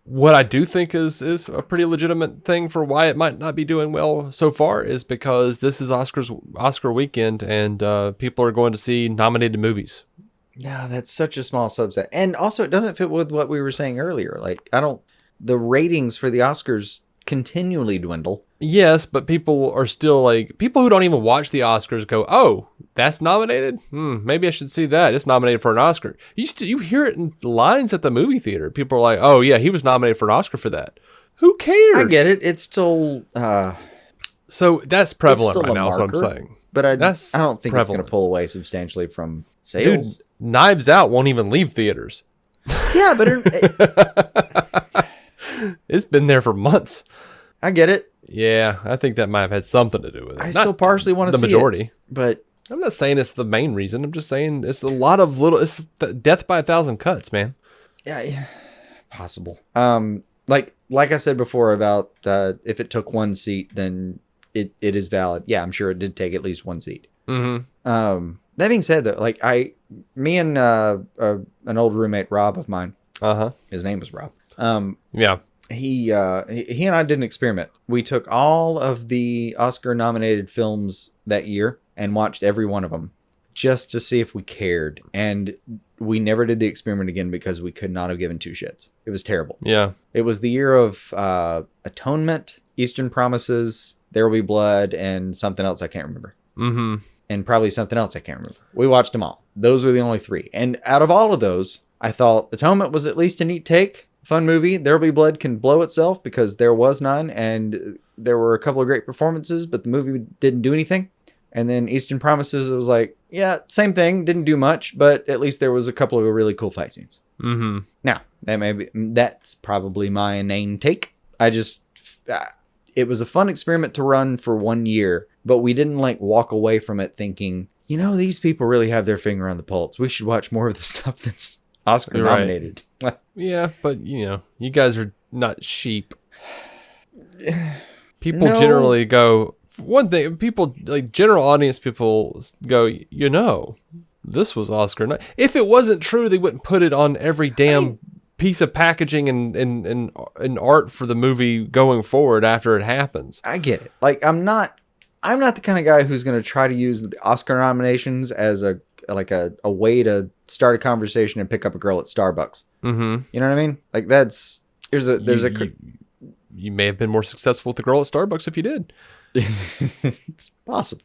what I do think is a pretty legitimate thing for why it might not be doing well so far is because this is Oscar weekend and people are going to see nominated movies. No, that's such a small subset. And also it doesn't fit with what we were saying earlier. Like, the ratings for the Oscars continually dwindle. Yes, but people are still people who don't even watch the Oscars go, oh, that's nominated? Maybe I should see that. It's nominated for an Oscar. You hear it in lines at the movie theater. People are like, oh, yeah, he was nominated for an Oscar for that. Who cares? I get it. It's still... so that's prevalent still right a now is what I'm marker, saying. But I don't That's think it's prevalent. going to pull away substantially from Dude, sales. Knives Out won't even leave theaters. Yeah, but It's been there for months. I get it. Yeah, I think that might have had something to do with it. I still partially want to see the majority. it, but I'm not saying it's the main reason. I'm just saying it's a lot of little. It's death by 1,000 cuts, man. yeah, possible. Like I said before about if it took one seat, then it is valid. Yeah, I'm sure it did take at least one seat. Mm-hmm. That being said, though, me and an old roommate, Rob of mine, his name was Rob. Yeah. He and I did an experiment. We took all of the Oscar-nominated films that year and watched every one of them just to see if we cared. And we never did the experiment again because we could not have given two shits. It was terrible. Yeah. It was the year of Atonement, Eastern Promises, There Will Be Blood, and something else I can't remember. Mm-hmm. And probably something else I can't remember. We watched them all. Those were the only three. And out of all of those, I thought Atonement was at least a neat take. Fun movie. There Will Be Blood can blow itself because there was none. And there were a couple of great performances, but the movie didn't do anything. And then Eastern Promises, it was like, yeah, same thing. Didn't do much, but at least there was a couple of really cool fight scenes. Mm-hmm. Now, that's probably my inane take. It was a fun experiment to run for 1 year, but we didn't walk away from it thinking, these people really have their finger on the pulse. We should watch more of the stuff that's Oscar nominated. Right. Yeah, but you guys are not sheep. People generally go, one thing, people general audience people go, this was Oscar night. If it wasn't true, they wouldn't put it on every damn piece of packaging and art for the movie going forward after it happens. I get it. I'm not the kind of guy who's going to try to use the Oscar nominations as a way to start a conversation and pick up a girl at Starbucks. Mm-hmm. You know what I mean? You may have been more successful with the girl at Starbucks if you did. It's possible.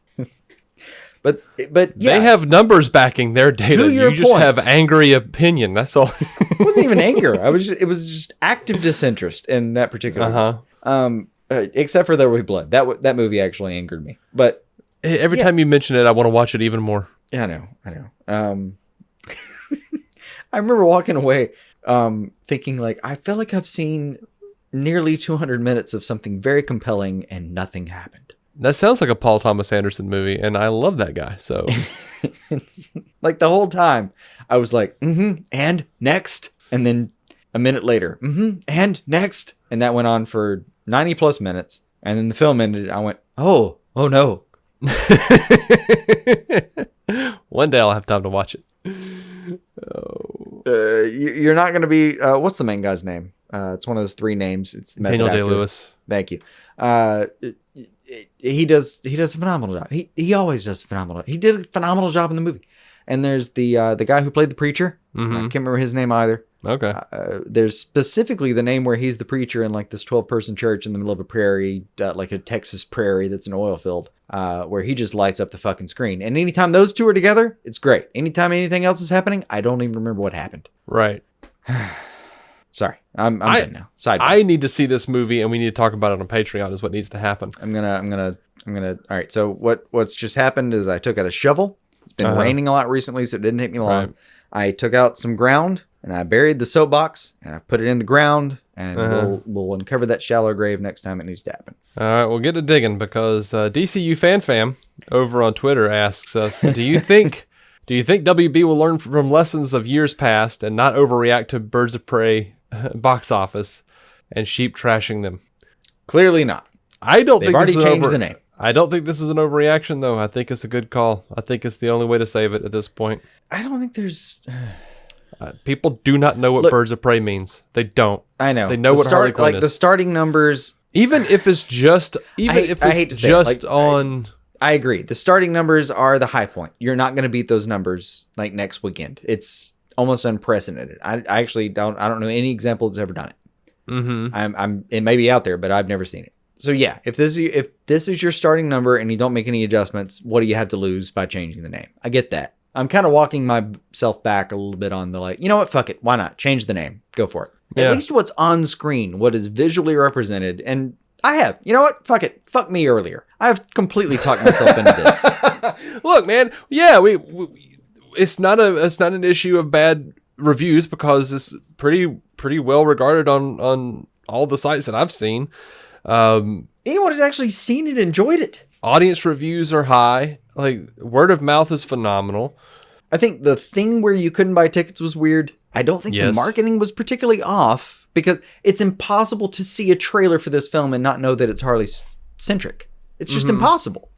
But yeah. They have numbers backing their data. To your You just point. have angry opinion. That's all. It wasn't even anger. It was just active disinterest in that particular. Except for There Will Be Blood. That movie actually angered me. But Every time you mention it, I want to watch it even more. yeah, I know. I remember walking away thinking I feel like I've seen nearly 200 minutes of something very compelling and nothing happened. That sounds like a Paul Thomas Anderson movie, and I love that guy. So, Like the whole time, I was like, and next. And then a minute later, and next. And that went on for 90 plus minutes. And then the film ended. I went, oh no. one day I'll have time to watch it. You're not going to be, what's the main guy's name? It's one of those three names. It's method Daniel actor. Day-Lewis. Thank you. He does a phenomenal job. He always does a phenomenal job. He did a phenomenal job in the movie. And there's the guy who played the preacher. I can't remember his name either. Okay. There's specifically the name where he's the preacher in like this 12-person church in the middle of a prairie, like a Texas prairie that's an oil field, where he just lights up the fucking screen. And anytime those two are together, it's great. Anytime anything else is happening, I don't even remember what happened. Right. Sorry, I'm done now. Side. I need to see this movie, and we need to talk about it on Patreon. Is what needs to happen. I'm gonna. All right. So what's just happened is I took out a shovel. It's been raining a lot recently, so it didn't take me long. Right. I took out some ground and I buried the soapbox and I put it in the ground, and we'll uncover that shallow grave next time it needs to happen. All right, we'll get to digging because DCU FanFam over on Twitter asks us, do you think WB will learn from lessons of years past and not overreact to Birds of Prey box office and sheep trashing them? Clearly not. I don't They've think already this is changed the name. I don't think this is an overreaction, though. I think it's a good call. I think it's the only way to save it at this point. I don't think there's. People do not know what Birds of Prey means. They don't. I know. They know what Harley Quinn is. The starting numbers. Even if it's just, on. I agree. The starting numbers are the high point. You're not going to beat those numbers like next weekend. It's almost unprecedented. I actually don't know any example that's ever done it. It may be out there, but I've never seen it. So yeah, if this is your starting number and you don't make any adjustments, what do you have to lose by changing the name? I get that. I'm kind of walking myself back a little bit on the like, you know what? Fuck it. Why not? Change the name. Go for it. Yeah. At least what's on screen, what is visually represented. And I have. You know what? Fuck it. Fuck me earlier. I've completely talked myself into this. Look, man. Yeah, we it's not an issue of bad reviews because it's pretty well regarded on all the sites that I've seen. Anyone who's actually seen it enjoyed it. Audience reviews are high. Like, word of mouth is phenomenal. I think the thing where you couldn't buy tickets was weird. I don't think the marketing was particularly off because it's impossible to see a trailer for this film and not know that it's Harley-centric. It's just impossible.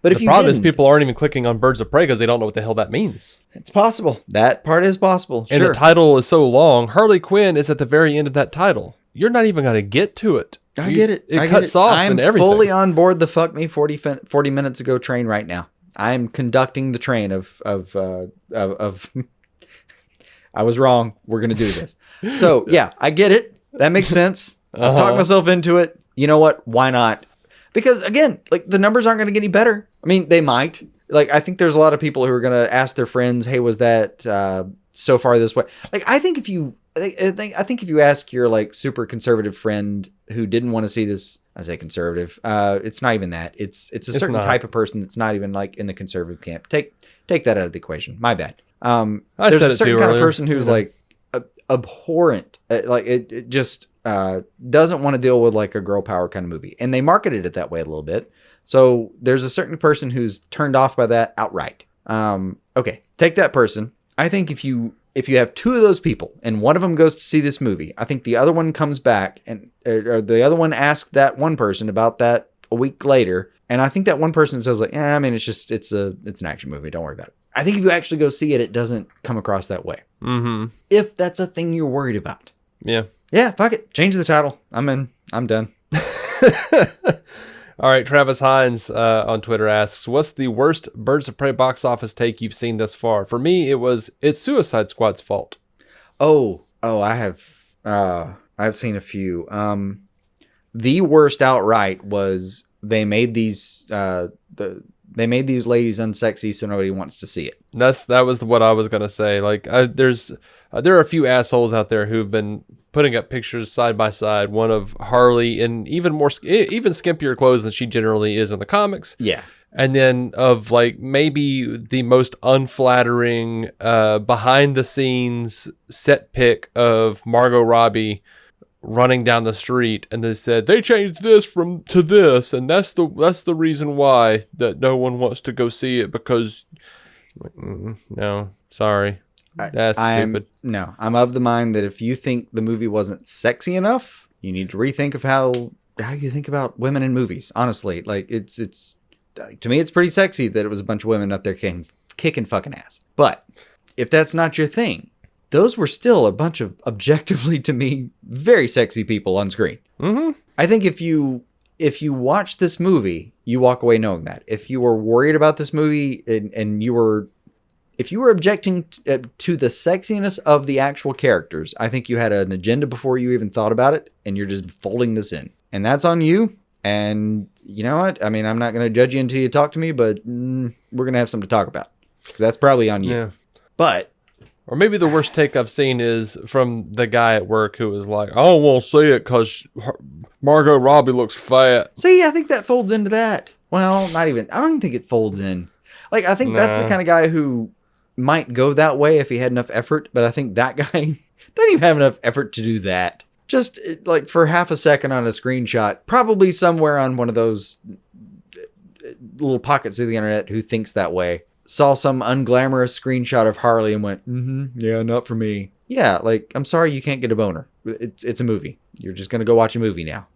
But if the problem is people aren't even clicking on Birds of Prey because they don't know what the hell that means. It's possible. That part is possible. And sure. the title is so long. Harley Quinn is at the very end of that title. You're not even going to get to it. I get it. It cuts off and everything. I'm fully on board the fuck me 40 minutes ago train right now. I'm conducting the train of I was wrong. We're going to do this. So yeah, I get it. That makes sense. I've talked myself into it. You know what? Why not? Because again, like the numbers aren't going to get any better. I mean, they might. Like, I think there's a lot of people who are going to ask their friends, "Hey, was that so far this way?" Like, I think if you ask your like super conservative friend who didn't want to see this, I say conservative. It's not even that. It's a certain type of person that's not even like in the conservative camp. Take that out of the equation. My bad. There's a certain kind of person who's like abhorrent. Like it just doesn't want to deal with like a girl power kind of movie, and they marketed it that way a little bit. So there's a certain person who's turned off by that outright. Okay, take that person. I think if you have two of those people and one of them goes to see this movie, I think the other one comes back and or the other one asks that one person about that a week later, and I think that one person says like, "Yeah, I mean, it's an action movie. Don't worry about it." I think if you actually go see it, it doesn't come across that way. Mm-hmm. If that's a thing you're worried about. Yeah. Yeah, fuck it. Change the title. I'm in. I'm done. All right, Travis Hines on Twitter asks, what's the worst Birds of Prey box office take you've seen thus far? For me, it's Suicide Squad's fault. Oh, I have. I've seen a few. The worst outright was they made these ladies unsexy, so nobody wants to see it. That was what I was gonna say. Like, there are a few assholes out there who've been putting up pictures side by side, one of Harley in even skimpier clothes than she generally is in the comics. Yeah. And then of like maybe the most unflattering behind the scenes set pic of Margot Robbie running down the street, and they said they changed this to this, and that's the reason why that no one wants to go see it because no, sorry, that's stupid. I'm of the mind that if you think the movie wasn't sexy enough, you need to rethink of how you think about women in movies. Honestly, like it's to me, it's pretty sexy that it was a bunch of women up there kicking fucking ass. But if that's not your thing, those were still a bunch of objectively, to me, very sexy people on screen. Mm-hmm. I think if you watch this movie, you walk away knowing that. If you were worried about this movie and if you were objecting to the sexiness of the actual characters, I think you had an agenda before you even thought about it, and you're just folding this in. And that's on you. And you know what? I mean, I'm not going to judge you until you talk to me, but we're going to have something to talk about. Because that's probably on you. Yeah. But... Or maybe the worst take I've seen is from the guy at work who was like, I don't want to see it because Margot Robbie looks fat. See, I think that folds into that. Well, not even. I don't even think it folds in. Like, I think that's the kind of guy who might go that way if he had enough effort. But I think that guy doesn't even have enough effort to do that. Just like for half a second on a screenshot, probably somewhere on one of those little pockets of the internet who thinks that way. Saw some unglamorous screenshot of Harley and went, yeah, not for me. Yeah, like, I'm sorry you can't get a boner. It's a movie. You're just going to go watch a movie now.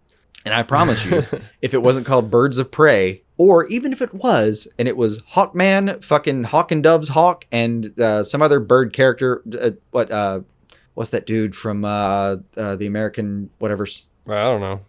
And I promise you, if it wasn't called Birds of Prey, or even if it was, and it was Hawkman, fucking Hawk and Dove's Hawk, and some other bird character, what's that dude from the American whatever's? I don't know.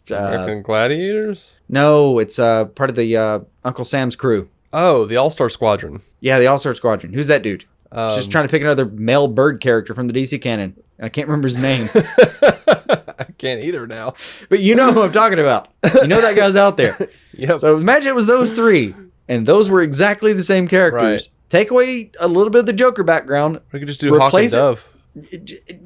American Gladiators? No, it's part of the Uncle Sam's crew. Oh, the All-Star Squadron. Yeah, the All-Star Squadron. Who's that dude? Just trying to pick another male bird character from the DC canon. I can't remember his name. I can't either now. But you know who I'm talking about. You know that guy's out there. Yep. So imagine it was those three, and those were exactly the same characters. Right. Take away a little bit of the Joker background. We could just do Hawk and Dove.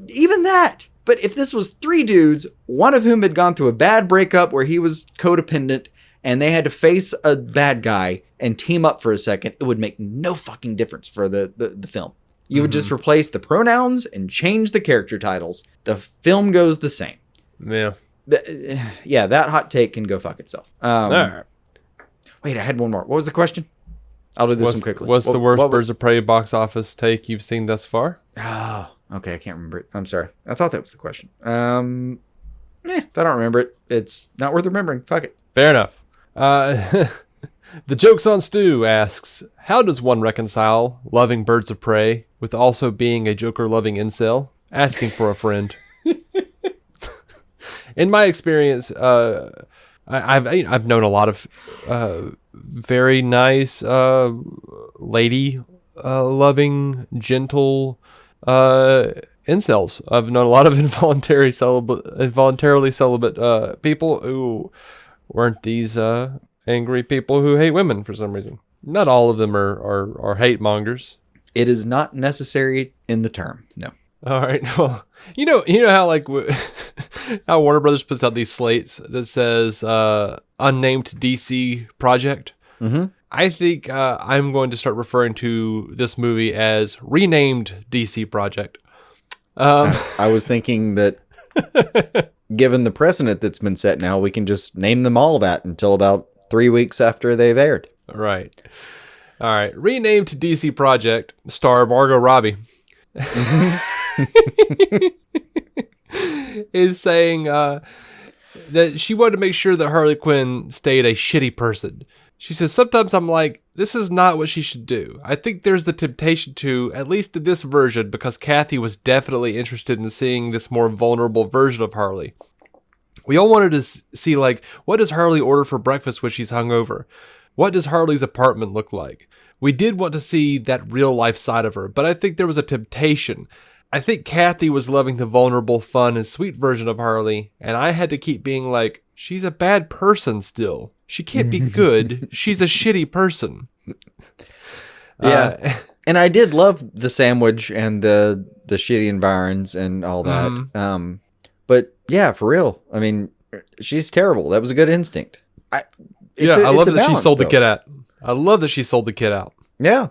Even that. But if this was three dudes, one of whom had gone through a bad breakup where he was codependent, and they had to face a bad guy and team up for a second, it would make no fucking difference for the film. You would just replace the pronouns and change the character titles. The film goes the same. Yeah. That hot take can go fuck itself. All right. Wait, I had one more. What was the question? I'll do this one quickly. What's the worst Birds of Prey box office take you've seen thus far? Oh, okay. I can't remember it. I'm sorry. I thought that was the question. If I don't remember it, it's not worth remembering. Fuck it. Fair enough. The Jokes on Stu asks, how does one reconcile loving Birds of Prey with also being a Joker-loving incel? Asking for a friend. In my experience, I've known a lot of very nice, lady loving, gentle incels. I've known a lot of involuntarily celibate people who weren't these angry people who hate women for some reason. Not all of them are hate mongers. It is not necessary in the term. No. All right. Well, you know how like how Warner Brothers puts out these slates that says unnamed DC project. Mm-hmm. I think I'm going to start referring to this movie as renamed DC project. I was thinking that given the precedent that's been set now, we can just name them all that until about 3 weeks after they've aired. Right. All right. Renamed DC project, star Margot Robbie. Is saying that she wanted to make sure that Harley Quinn stayed a shitty person. She says, sometimes I'm like, this is not what she should do. I think there's the temptation to, at least in this version, because Cathy was definitely interested in seeing this more vulnerable version of Harley. We all wanted to see, like, what does Harley order for breakfast when she's hungover? What does Harley's apartment look like? We did want to see that real life side of her, but I think there was a temptation. I think Cathy was loving the vulnerable, fun, and sweet version of Harley, and I had to keep being like, she's a bad person still. She can't be good. She's a shitty person. Yeah. And I did love the sandwich and the shitty environs and all that. Mm-hmm. But yeah, for real. I mean, she's terrible. That was a good instinct. I love that she sold the kid out. I love that she sold the kid out. Yeah.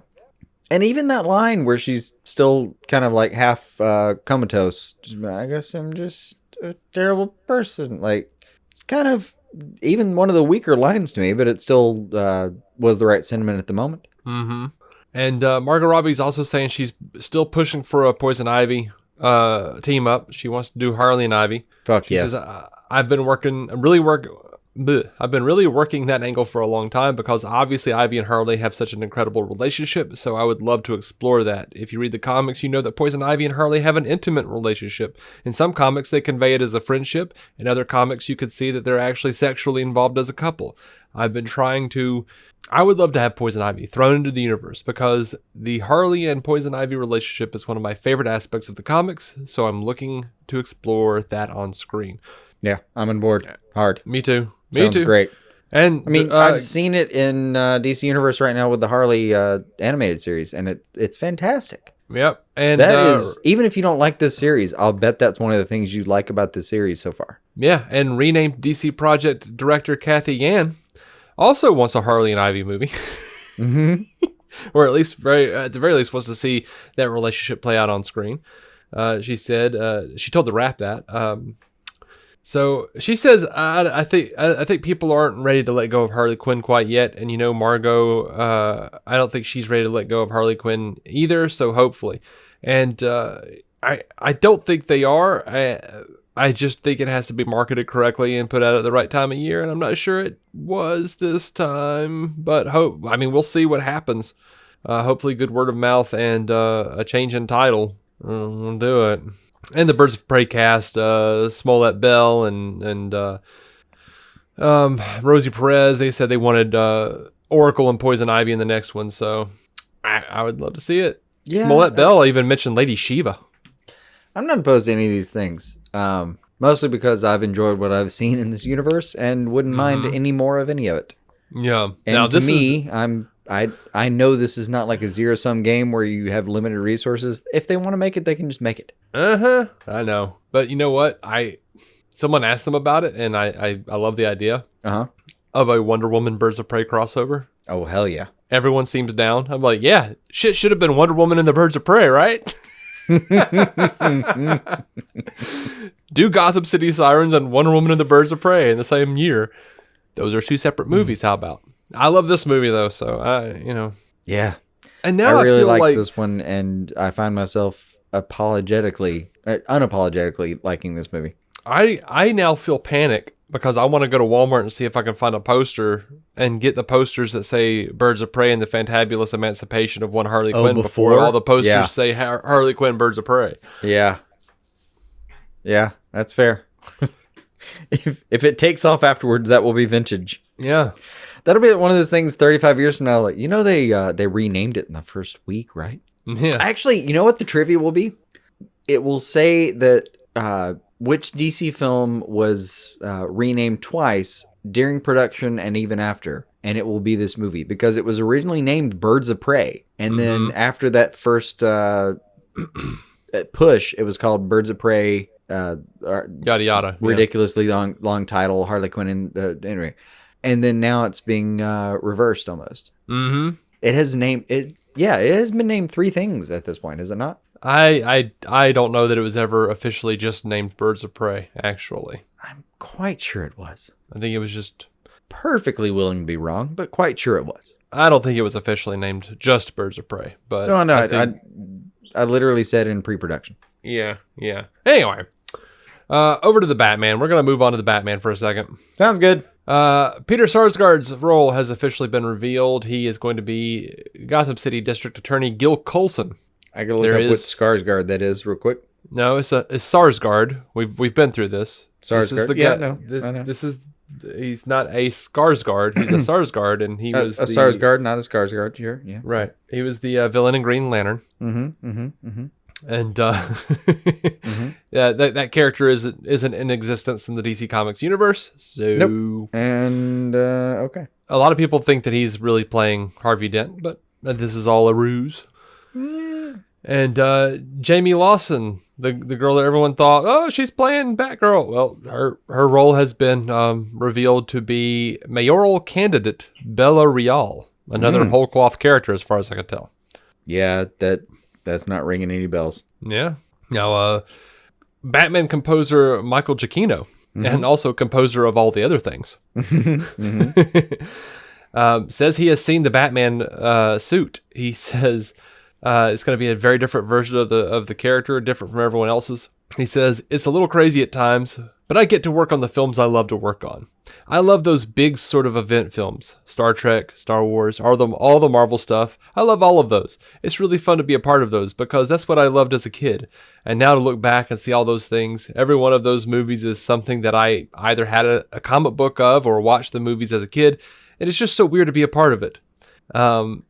And even that line where she's still kind of like half comatose. I guess I'm just a terrible person. Like, it's kind of even one of the weaker lines to me, but it still was the right sentiment at the moment. Mm-hmm. And Margot Robbie's also saying she's still pushing for a Poison Ivy team up. She wants to do Harley and Ivy. Fuck She yes. says, I've been really working that angle for a long time because obviously Ivy and Harley have such an incredible relationship, so I would love to explore that. If you read the comics, you know that Poison Ivy and Harley have an intimate relationship. In some comics, they convey it as a friendship. In other comics, you could see that they're actually sexually involved as a couple. I would love to have Poison Ivy thrown into the universe because the Harley and Poison Ivy relationship is one of my favorite aspects of the comics, so I'm looking to explore that on screen. Yeah, I'm on board. Hard. Me too. Sounds great. And I mean, I've seen it in DC Universe right now with the Harley animated series, and it's fantastic. Yep. And That is, even if you don't like this series, I'll bet that's one of the things you like about this series so far. yeah, and renamed DC Project director Cathy Yan also wants a Harley and Ivy movie. Mm-hmm. Or at least at the very least wants to see that relationship play out on screen. She said she told The Wrap that. So she says, I think people aren't ready to let go of Harley Quinn quite yet, and Margot, I don't think she's ready to let go of Harley Quinn either. So hopefully, and I don't think they are. I just think it has to be marketed correctly and put out at the right time of year, and I'm not sure it was this time. But we'll see what happens. Hopefully, good word of mouth and a change in title will do it. And the Birds of Prey cast, Smollett Bell and Rosie Perez, they said they wanted Oracle and Poison Ivy in the next one, so I would love to see it. Yeah, Smollett Bell even mentioned Lady Shiva. I'm not opposed to any of these things, mostly because I've enjoyed what I've seen in this universe and wouldn't mind any more of any of it. Yeah. And now, to me, I know this is not like a zero-sum game where you have limited resources. If they want to make it, they can just make it. I know. But you know what? Someone asked them about it, and I love the idea of a Wonder Woman Birds of Prey crossover. Oh, hell yeah. Everyone seems down. I'm like, yeah, shit should have been Wonder Woman and the Birds of Prey, right? Do Gotham City Sirens and Wonder Woman and the Birds of Prey in the same year. Those are two separate movies. How about? I love this movie though, so Yeah. And now I really feel like this one, and I find myself unapologetically liking this movie. I now feel panic because I want to go to Walmart and see if I can find a poster and get the posters that say Birds of Prey and the Fantabulous Emancipation of one Harley Quinn before all the posters say Harley Quinn Birds of Prey. Yeah. Yeah, that's fair. If it takes off afterwards, that will be vintage. Yeah. That'll be one of those things 35 years from now. Like, they renamed it in the first week, right? Yeah. Actually, you know what the trivia will be? It will say that which DC film was renamed twice during production and even after. And it will be this movie because it was originally named Birds of Prey. And then after that first push, it was called Birds of Prey. Yada yada. Ridiculously long title, Harley Quinn. Anyway. And then now it's being reversed almost. Mm-hmm. It has been named 3 things at this point, is it not? I don't know that it was ever officially just named Birds of Prey, actually. I'm quite sure it was. I think it was just... Perfectly willing to be wrong, but quite sure it was. I don't think it was officially named just Birds of Prey, but... No, I literally said in pre-production. Yeah. Anyway, over to the Batman. We're going to move on to the Batman for a second. Sounds good. Peter Sarsgaard's role has officially been revealed. He is going to be Gotham City District Attorney Gil Coulson. I gotta look up what Skarsgård that is real quick. No, it's Sarsgaard. We've been through this. Sarsgaard. This is the guy. I know. This is he's not a Skarsgård. He's a Sarsgaard, and he was a Sarsgaard, not a Skarsgård. Sure, yeah. Right. He was the villain in Green Lantern. And yeah, that character isn't in existence in the DC Comics universe. So nope. And okay, a lot of people think that he's really playing Harvey Dent, but this is all a ruse. And Jamie Lawson, the girl that everyone thought, oh, she's playing Batgirl. Well, her role has been revealed to be mayoral candidate Bella Real, another whole cloth character as far as I could tell. Yeah, that's not ringing any bells. Yeah. Now, Batman composer Michael Giacchino, and also composer of all the other things, says he has seen the Batman suit. He says it's going to be a very different version of the character, different from everyone else's. He says, it's a little crazy at times, but I get to work on the films I love to work on. I love those big sort of event films. Star Trek, Star Wars, all the Marvel stuff. I love all of those. It's really fun to be a part of those because that's what I loved as a kid. And now to look back and see all those things, every one of those movies is something that I either had a comic book of or watched the movies as a kid. And it's just so weird to be a part of it. And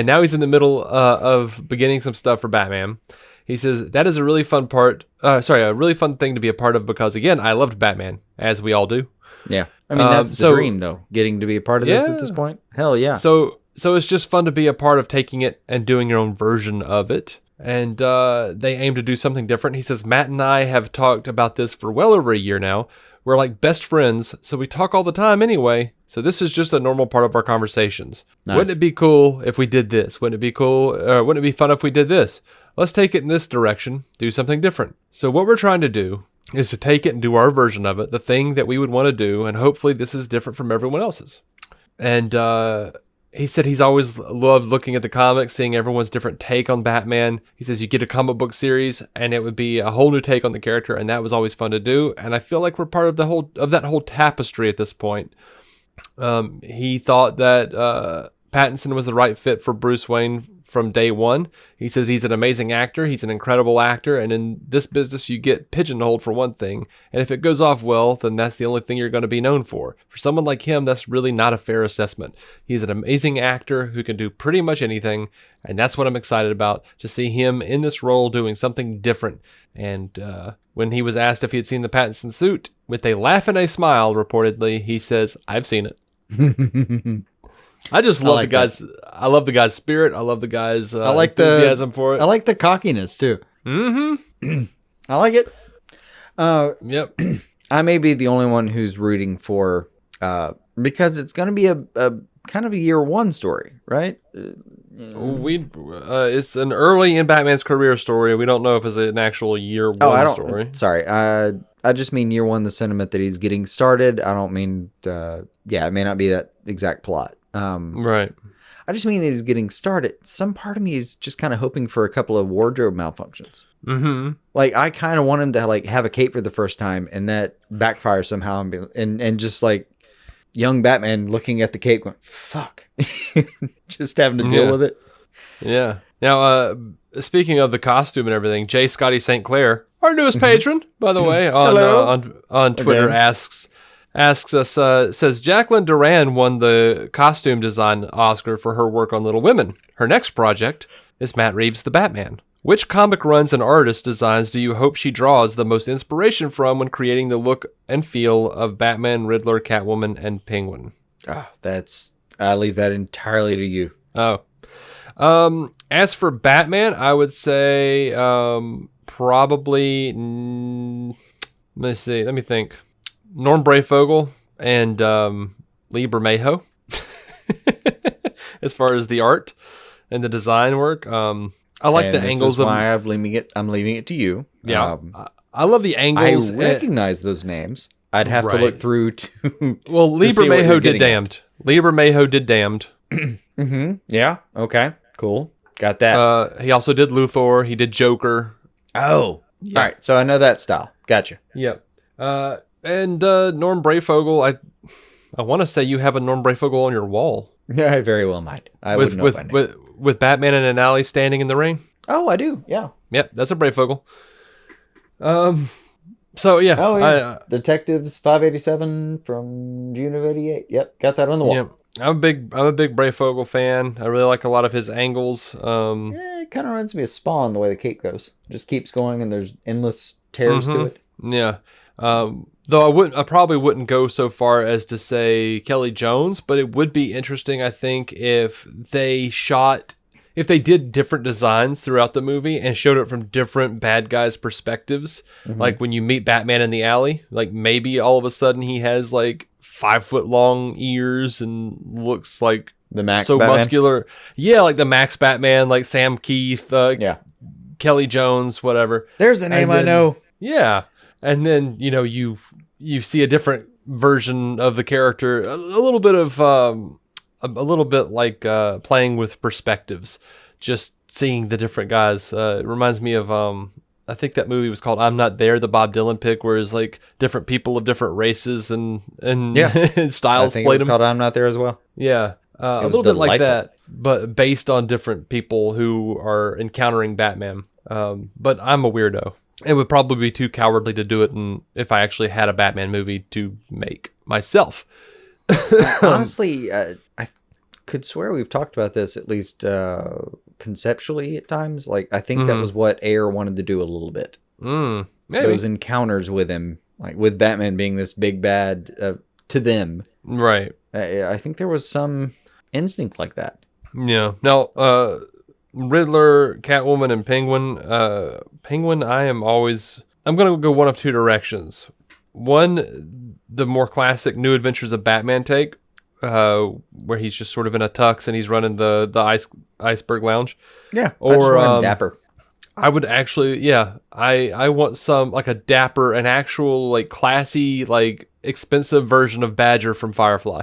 now he's in the middle of beginning some stuff for Batman. He says, that is a really fun a really fun thing to be a part of because, again, I loved Batman, as we all do. Yeah. I mean, that's the dream, though, getting to be a part of this at this point. Hell yeah. So it's just fun to be a part of taking it and doing your own version of it. And they aim to do something different. He says, Matt and I have talked about this for well over a year now. We're like best friends, so we talk all the time anyway. So this is just a normal part of our conversations. Nice. Wouldn't it be cool if we did this? Wouldn't it be cool? Wouldn't it be fun if we did this? Let's take it in this direction, do something different. So what we're trying to do is to take it and do our version of it, the thing that we would want to do, and hopefully this is different from everyone else's. And he said he's always loved looking at the comics, seeing everyone's different take on Batman. He says you get a comic book series, and it would be a whole new take on the character, and that was always fun to do. And I feel like we're part of that whole tapestry at this point. He thought that Pattinson was the right fit for Bruce Wayne from day one. He says he's an amazing actor. He's an incredible actor. And in this business, you get pigeonholed for one thing. And if it goes off well, then that's the only thing you're going to be known for. For someone like him, that's really not a fair assessment. He's an amazing actor who can do pretty much anything. And that's what I'm excited about, to see him in this role doing something different. And when he was asked if he had seen the Pattinson suit, with a laugh and a smile, reportedly, he says, I've seen it. I just love the guy's. I love the guy's spirit. I love the guy's enthusiasm for it. I like the cockiness too. Mm-hmm. I like it. Yep. I may be the only one who's rooting for because it's going to be a kind of a year one story, right? It's an early in Batman's career story. We don't know if it's an actual year one story. Sorry, I just mean year one. The sentiment that he's getting started. I don't mean. It may not be that exact plot. Right. I just mean that he's getting started. Some part of me is just kind of hoping for a couple of wardrobe malfunctions. Mm-hmm. Like, I kind of want him to like have a cape for the first time, and that backfires somehow, and just like young Batman looking at the cape going, "Fuck," just having to deal with it. Yeah. Now, speaking of the costume and everything, J. Scotty St. Clair, our newest patron, by the way, on Twitter, asks us, says Jacqueline Duran won the costume design Oscar for her work on Little Women. Her next project is Matt Reeves' The Batman. Which comic runs and artist designs do you hope she draws the most inspiration from when creating the look and feel of Batman, Riddler, Catwoman, and Penguin? I leave that entirely to you. Oh. As for Batman, I would say probably, let me think. Norm Brayfogle and Lee Bermejo as far as the art and the design work. I like the angles of why I'm leaving it to you. Yeah. I love the angles. I recognize those names. I'd have to look through to well, Lee Bermejo did Damned. Lee Bermejo did Damned. Mm-hmm. Yeah. Okay. Cool. Got that. He also did Luthor. He did Joker. Oh. Yeah. All right. So I know that style. Gotcha. Yep. And Norm Brayfogle, I want to say you have a Norm Brayfogle on your wall. Yeah, I very well might. I wouldn't know if I knew. With Batman in an alley standing in the rain. Oh, I do. Yeah. Yep, that's a Brayfogle. So yeah. Oh yeah. Detectives 587 from June of '88. Yep, got that on the wall. Yeah. I'm a big Brayfogle fan. I really like a lot of his angles. It kind of reminds me of Spawn, the way the cape goes. It just keeps going, and there's endless tears to it. Yeah. Though I probably wouldn't go so far as to say Kelly Jones, but it would be interesting, I think, if they did different designs throughout the movie and showed it from different bad guys' perspectives. Mm-hmm. Like when you meet Batman in the alley, like maybe all of a sudden he has like 5-foot long ears and looks like the Max so Batman? Muscular. Yeah, like the Max Batman, like Sam Keith. Kelly Jones, whatever. There's a name And I know. Yeah. And then, you see a different version of the character, a little bit of, a little bit like playing with perspectives, just seeing the different guys. It reminds me of, I think that movie was called I'm Not There, the Bob Dylan pick, where it's like different people of different races and and styles I think it played was them. called I'm Not There as well. Yeah. A was little bit like delightful. that, but based on different people who are encountering Batman. But I'm a weirdo. It would probably be too cowardly to do it if I actually had a Batman movie to make myself. Honestly, I could swear we've talked about this at least conceptually at times. Like, I think that was what Ayer wanted to do a little bit. Maybe. Those encounters with him, like with Batman being this big bad to them. Right. I think there was some instinct like that. Yeah. Now, Riddler, Catwoman, and Penguin. Penguin, I'm going to go one of two directions. One, the more classic New Adventures of Batman take, where he's just sort of in a tux and he's running the Iceberg Lounge. Yeah. Or I just want him dapper. I would actually, I want some, like a dapper, an actual, like, classy, like, expensive version of Badger from Firefly.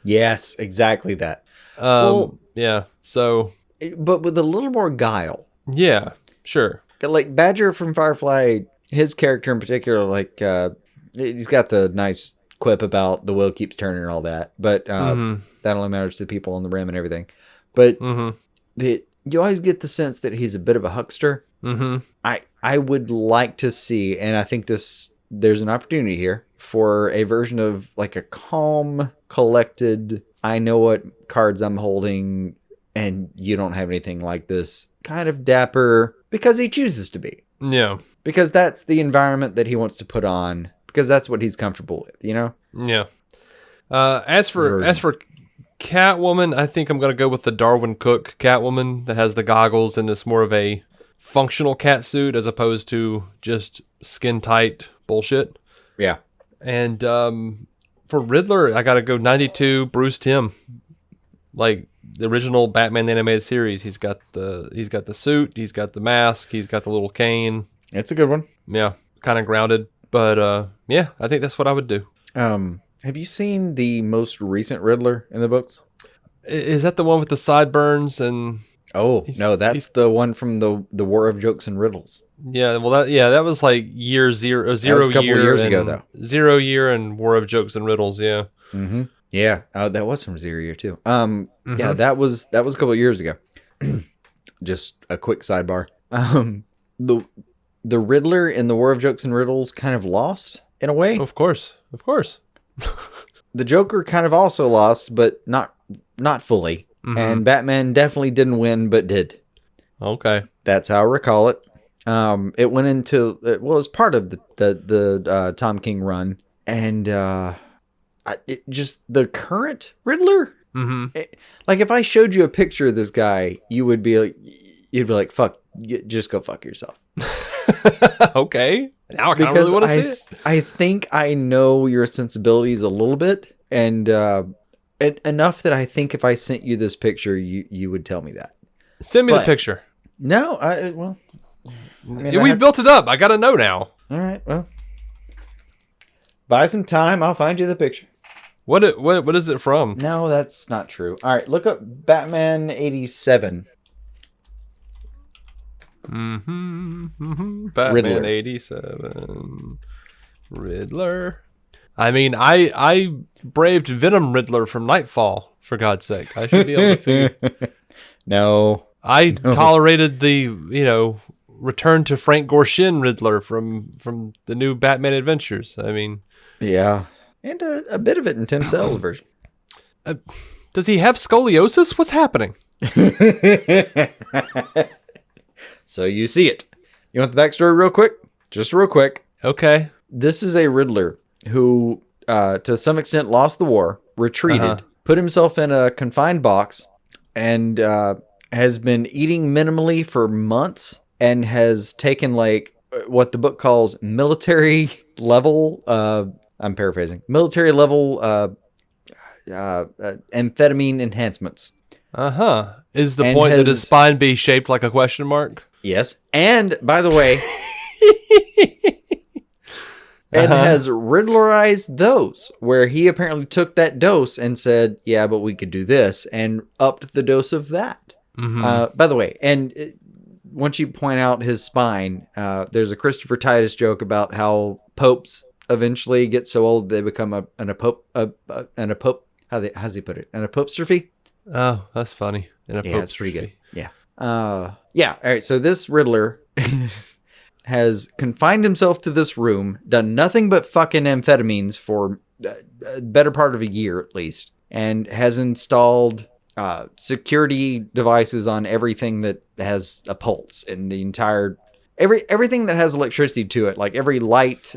Yes, exactly that. Yeah, so... But with a little more guile. Yeah, sure. Like Badger from Firefly, his character in particular, like, he's got the nice quip about the wheel keeps turning and all that. But that only matters to the people on the rim and everything. But you always get the sense that he's a bit of a huckster. I would like to see, and I think there's an opportunity here for a version of like a calm, collected, I know what cards I'm holding, and you don't have anything like this, kind of dapper, because he chooses to be. Yeah. Because that's the environment that he wants to put on, because that's what he's comfortable with, you know? Yeah. As for Catwoman, I think I'm going to go with the Darwin Cook Catwoman that has the goggles and is more of a functional cat suit as opposed to just skin tight bullshit. Yeah. And for Riddler, I got to go 92 Bruce Timm. Like the original Batman animated series, he's got the suit, he's got the mask, he's got the little cane. It's a good one. Yeah, kind of grounded, but yeah, I think that's what I would do. Have you seen the most recent Riddler in the books? Is that the one with the sideburns and? Oh, no, that's the one from the War of Jokes and Riddles. Yeah, well, that was like year zero That was a couple year years and, ago, though. 0 year and War of Jokes and Riddles. Yeah. Mm-hmm. Yeah, that was from 0 year too. Yeah, that was a couple of years ago. Just a quick sidebar. The Riddler in the War of Jokes and Riddles kind of lost in a way. Of course. The Joker kind of also lost, but not fully. And Batman definitely didn't win, but did. Okay. That's how I recall it. It went into it's part of the Tom King run, and just the current Riddler. Like if I showed you a picture of this guy, you'd be like, "Fuck, just go fuck yourself." Okay. Now I kind of really want to see it. I think I know your sensibilities a little bit, and enough that I think if I sent you this picture, you would tell me that. Send me the picture. No, We've built it up. I got to know now. All right, well, buy some time. I'll find you the picture. What is it from? No, that's not true. All right, look up Batman 87. Batman Riddler. 87. Riddler. I mean, I braved Venom Riddler from Nightfall, for God's sake. I should be able to figure. No. I tolerated the, return to Frank Gorshin Riddler from the new Batman Adventures. I mean. Yeah. And a bit of it in Tim Sell's version. Does he have scoliosis? What's happening? So you see it. You want the backstory real quick? Just real quick. Okay. This is a Riddler who, to some extent, lost the war, retreated, put himself in a confined box, and has been eating minimally for months, and has taken like what the book calls military level. I'm paraphrasing. Military level amphetamine enhancements. Is the And point that has- his spine be shaped like a question mark? Yes. And, by the way, and has Riddlerized those, where he apparently took that dose and said, yeah, but we could do this, and upped the dose of that. By the way, and once you point out his spine, there's a Christopher Titus joke about how popes eventually get so old they become an apope. How's he put it? An apostrophe? Oh, that's funny. Yeah, that's pretty good. Yeah. Yeah. All right. So this Riddler has confined himself to this room, done nothing but fucking amphetamines for a better part of a year at least, and has installed security devices on everything that has a pulse in the entire everything that has electricity to it, like every light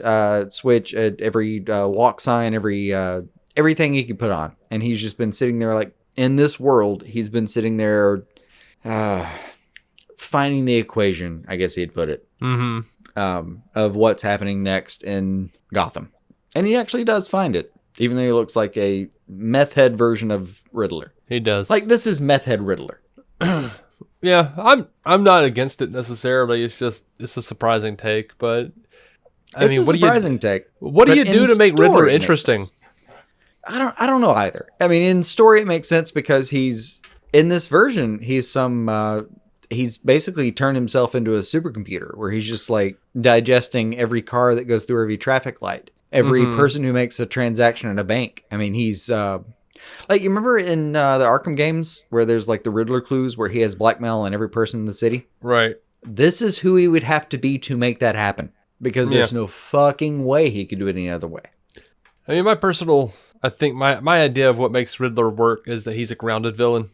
switch, every walk sign, everything he could put on. And he's just been sitting there, like, in this world, he's been sitting there finding the equation, I guess he'd put it, of what's happening next in Gotham. And he actually does find it, even though he looks like a meth head version of Riddler. He does. Like, this is meth head Riddler. Yeah, I'm not against it necessarily. It's a surprising take, but It's a surprising take. What do you do to make Riddler interesting? I don't know either. I mean, in story it makes sense because he's in this version. He's basically turned himself into a supercomputer where he's just like digesting every car that goes through every traffic light, every person who makes a transaction in a bank. I mean, he's like, you remember in the Arkham games where there's like the Riddler clues where he has blackmail on every person in the city? Right. This is who he would have to be to make that happen because there's no fucking way he could do it any other way. I mean, I think my idea of what makes Riddler work is that he's a grounded villain.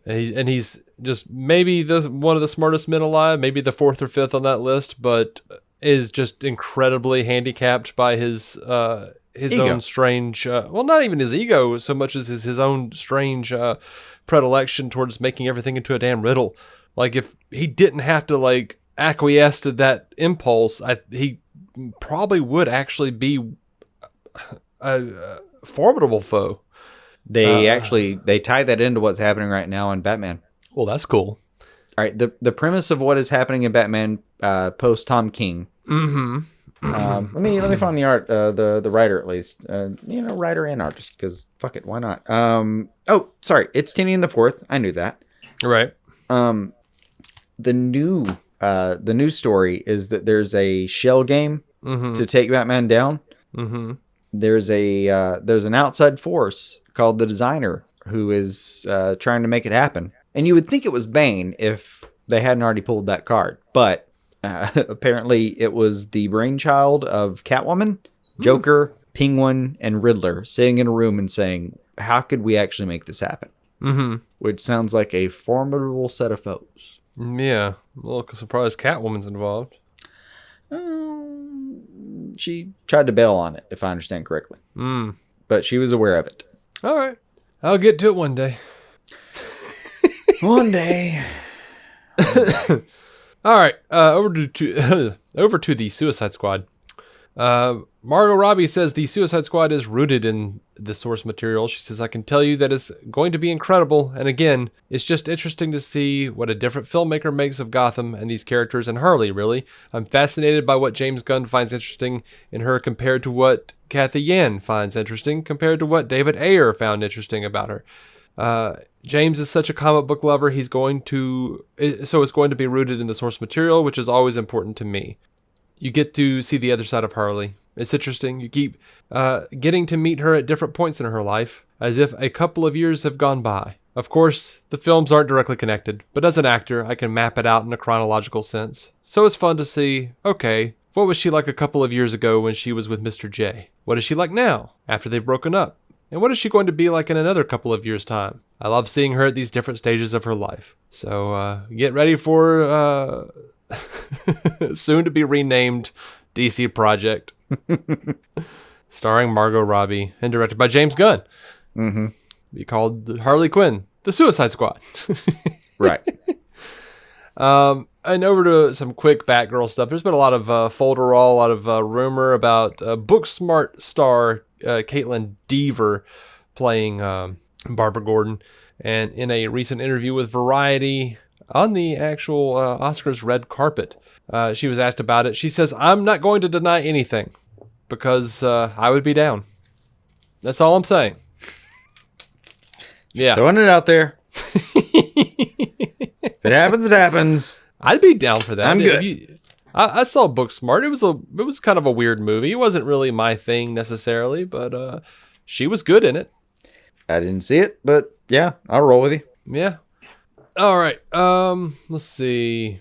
And he's just maybe one of the smartest men alive, maybe the 4th or 5th on that list, but is just incredibly handicapped by his ego. Own strange, well, not even his ego so much as his own strange predilection towards making everything into a damn riddle. Like, if he didn't have to, like, acquiesce to that impulse, he probably would actually be a formidable foe. They tie that into what's happening right now in Batman. Well, that's cool. All right, the premise of what is happening in Batman post Tom King. Let me find the art, the writer at least. Writer and artist, because fuck it, why not? Oh, sorry, it's Tinian the Fourth. I knew that. Right. The new story is that there's a shell game to take Batman down. There's an outside force called the Designer who is trying to make it happen. And you would think it was Bane if they hadn't already pulled that card. But apparently it was the brainchild of Catwoman, Joker, Penguin, and Riddler sitting in a room and saying, how could we actually make this happen? Which sounds like a formidable set of foes. Yeah. I'm a little surprised Catwoman's involved. She tried to bail on it, if I understand correctly. But she was aware of it. All right. I'll get to it one day. One day. All right. Over to the Suicide Squad. Margot Robbie says the Suicide Squad is rooted in the source material. She says, I can tell you that it's going to be incredible. And again, it's just interesting to see what a different filmmaker makes of Gotham and these characters and Harley, really. I'm fascinated by what James Gunn finds interesting in her compared to what Cathy Yan finds interesting compared to what David Ayer found interesting about her. James is such a comic book lover. It's going to be rooted in the source material, which is always important to me. You get to see the other side of Harley. It's interesting. You keep getting to meet her at different points in her life, as if a couple of years have gone by. Of course, the films aren't directly connected, but as an actor, I can map it out in a chronological sense. So it's fun to see, okay, what was she like a couple of years ago when she was with Mr. J? What is she like now, after they've broken up? And what is she going to be like in another couple of years' time? I love seeing her at these different stages of her life. So get ready for soon to be renamed DC Project. Starring Margot Robbie and directed by James Gunn. Be called Harley Quinn, the Suicide Squad. Right. And over to some quick Batgirl stuff. There's been a lot of folderol, a lot of rumor about Booksmart star Caitlin Dever playing Barbara Gordon. And in a recent interview with Variety, on the actual Oscars red carpet. She was asked about it. She says, "I'm not going to deny anything because I would be down." That's all I'm saying. Just throwing it out there. If it happens, it happens. I'd be down for that. I'm good. I saw Booksmart. It was kind of a weird movie. It wasn't really my thing necessarily, but she was good in it. I didn't see it, but yeah, I'll roll with you. Yeah. All right. Let's see.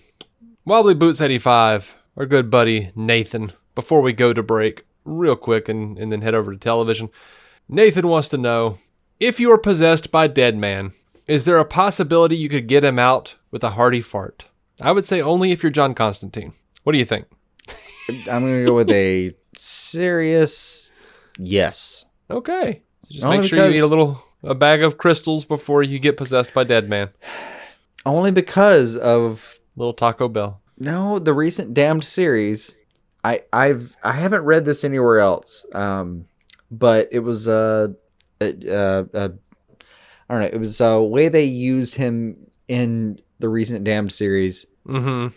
Wobbly Boots 85, our good buddy Nathan. Before we go to break, real quick, and then head over to television. Nathan wants to know, if you are possessed by Dead Man, is there a possibility you could get him out with a hearty fart? I would say only if you're John Constantine. What do you think? I'm going to go with a serious yes. Okay. So just Only make sure you because- eat a bag of crystals before you get possessed by Dead Man. Only because of Little Taco Bell. the recent Damned series. I haven't read this anywhere else. But it was I don't know. It was a way they used him in the recent Damned series. Mm-hmm.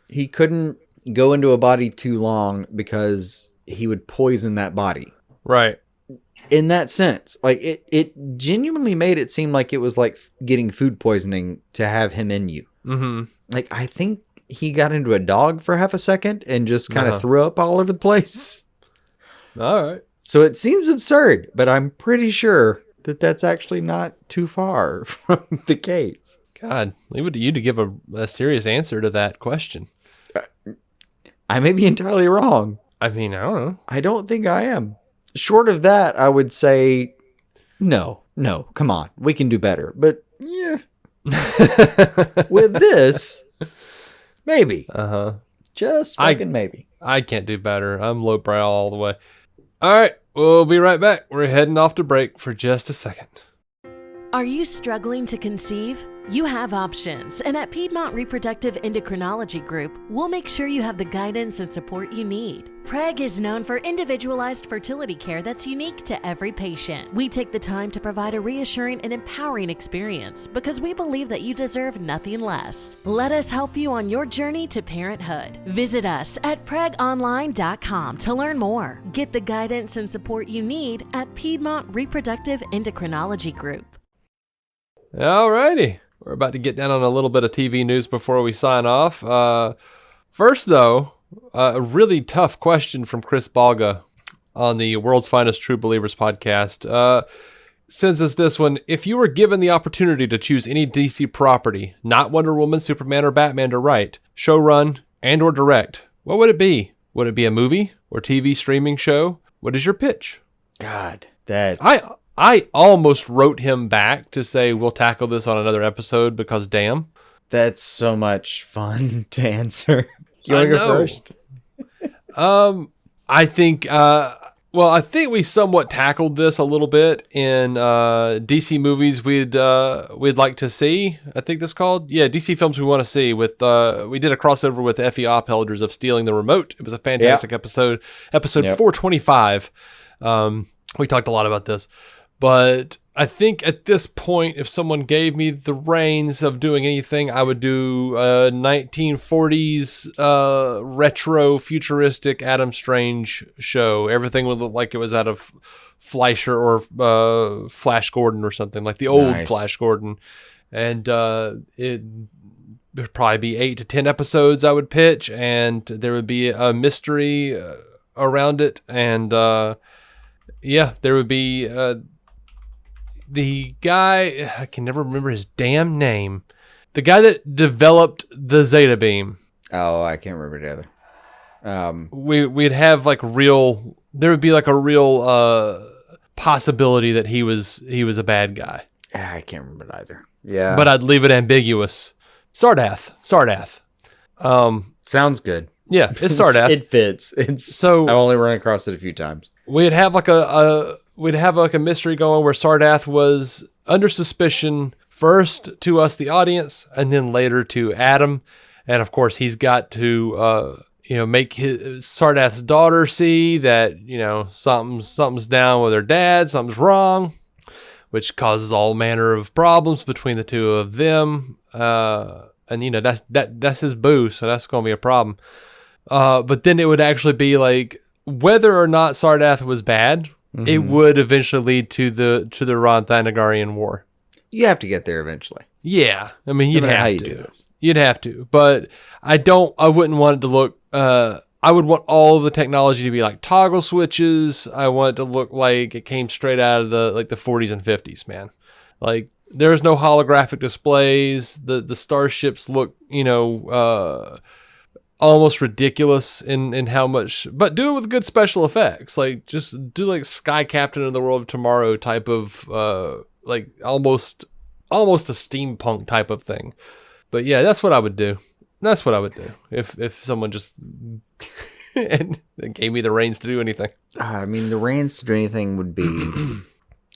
He couldn't go into a body too long because he would poison that body. Right. In that sense, like it genuinely made it seem like it was like getting food poisoning to have him in you. Mm-hmm. Like, I think he got into a dog for half a second and just kind of threw up all over the place. All right. So it seems absurd, but I'm pretty sure that that's actually not too far from the case. God, leave it to you to give a serious answer to that question. I may be entirely wrong. I mean, I don't know. I don't think I am. Short of that, I would say no, come on. We can do better. But yeah, with this, maybe. Uh-huh. Just fucking maybe. I can't do better. I'm lowbrow all the way. All right, we'll be right back. We're heading off to break for just a second. Are you struggling to conceive? You have options, and at Piedmont Reproductive Endocrinology Group, we'll make sure you have the guidance and support you need. PREG is known for individualized fertility care that's unique to every patient. We take the time to provide a reassuring and empowering experience because we believe that you deserve nothing less. Let us help you on your journey to parenthood. Visit us at pregonline.com to learn more. Get the guidance and support you need at Piedmont Reproductive Endocrinology Group. Alrighty. We're about to get down on a little bit of TV news before we sign off. First, though, a really tough question from Chris Balga on the World's Finest True Believers podcast. Sends us this one. If you were given the opportunity to choose any DC property, not Wonder Woman, Superman, or Batman to write, showrun, and or direct, what would it be? Would it be a movie or TV streaming show? What is your pitch? God, that's... I almost wrote him back to say we'll tackle this on another episode because damn. That's so much fun to answer. You want to go first? I think I think we somewhat tackled this a little bit in DC movies we'd like to see. I think that's called. Yeah, DC films we want to see. With we did a crossover with FE-Op of Stealing the Remote. It was a fantastic episode. Episode 425. We talked a lot about this. But I think at this point, if someone gave me the reins of doing anything, I would do a 1940s retro futuristic Adam Strange show. Everything would look like it was out of Fleischer or Flash Gordon or something, like the old Flash Gordon. And it would probably be 8 to 10 episodes I would pitch, and there would be a mystery around it. And there would be... the guy, I can never remember his damn name. The guy that developed the Zeta Beam. Oh, I can't remember the other. We'd have like real. There would be like a real possibility that he was a bad guy. I can't remember it either. Yeah, but I'd leave it ambiguous. Sardath. Sounds good. Yeah, it's Sardath. It fits. I've only run across it a few times. We'd have like a mystery going where Sardath was under suspicion first to us, the audience, and then later to Adam. And of course, he's got to, make his Sardath's daughter see that, something's down with her dad, something's wrong, which causes all manner of problems between the two of them. And and that's his boo, so that's going to be a problem. But then it would actually be like whether or not Sardath was bad, it would eventually lead to the Ron Thanagarian War. You have to get there eventually. Yeah, I mean you'd No matter have how you to. do this. You'd have to, but I wouldn't want it to look. I would want all of the technology to be like toggle switches. I want it to look like it came straight out of the 40s and 50s, man. Like there's no holographic displays. The starships look, almost ridiculous in how much, but do it with good special effects. Like just do like Sky Captain of the World of Tomorrow type of like almost a steampunk type of thing. But yeah, that's what I would do. That's what I would do if someone just and gave me the reins to do anything. I mean, the reins to do anything would be,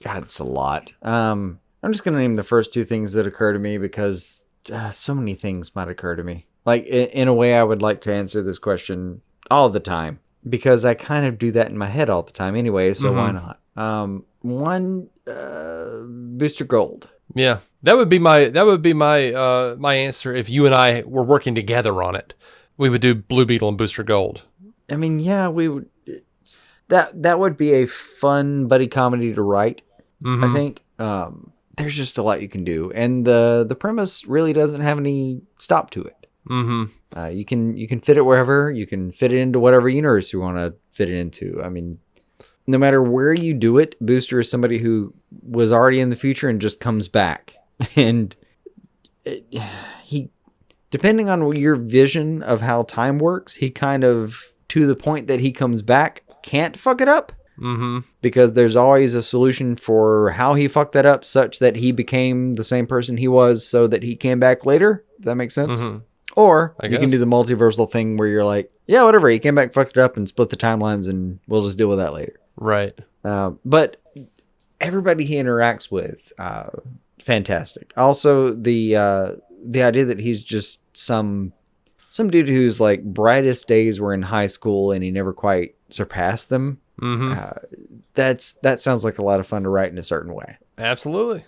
God, it's a lot. I'm just going to name the first two things that occur to me because so many things might occur to me. Like, in a way, I would like to answer this question all the time because I kind of do that in my head all the time anyway, so why not? One, Booster Gold. Yeah, that would be my my answer if you and I were working together on it. We would do Blue Beetle and Booster Gold. I mean, yeah, we would. That would be a fun buddy comedy to write. I think there's just a lot you can do, and the premise really doesn't have any stop to it. You can fit it wherever. You can fit it into whatever universe you want to fit it into. I mean, no matter where you do it, Booster is somebody who was already in the future and just comes back. And he, depending on your vision of how time works, he kind of, to the point that he comes back, can't fuck it up. Because there's always a solution for how he fucked that up such that he became the same person he was so that he came back later. Does that make sense? Or you can do the multiversal thing where you're like, yeah, whatever. He came back, fucked it up, and split the timelines, and we'll just deal with that later. Right. But everybody he interacts with, fantastic. Also, the idea that he's just some dude whose like brightest days were in high school and he never quite surpassed them. That sounds like a lot of fun to write in a certain way. Absolutely.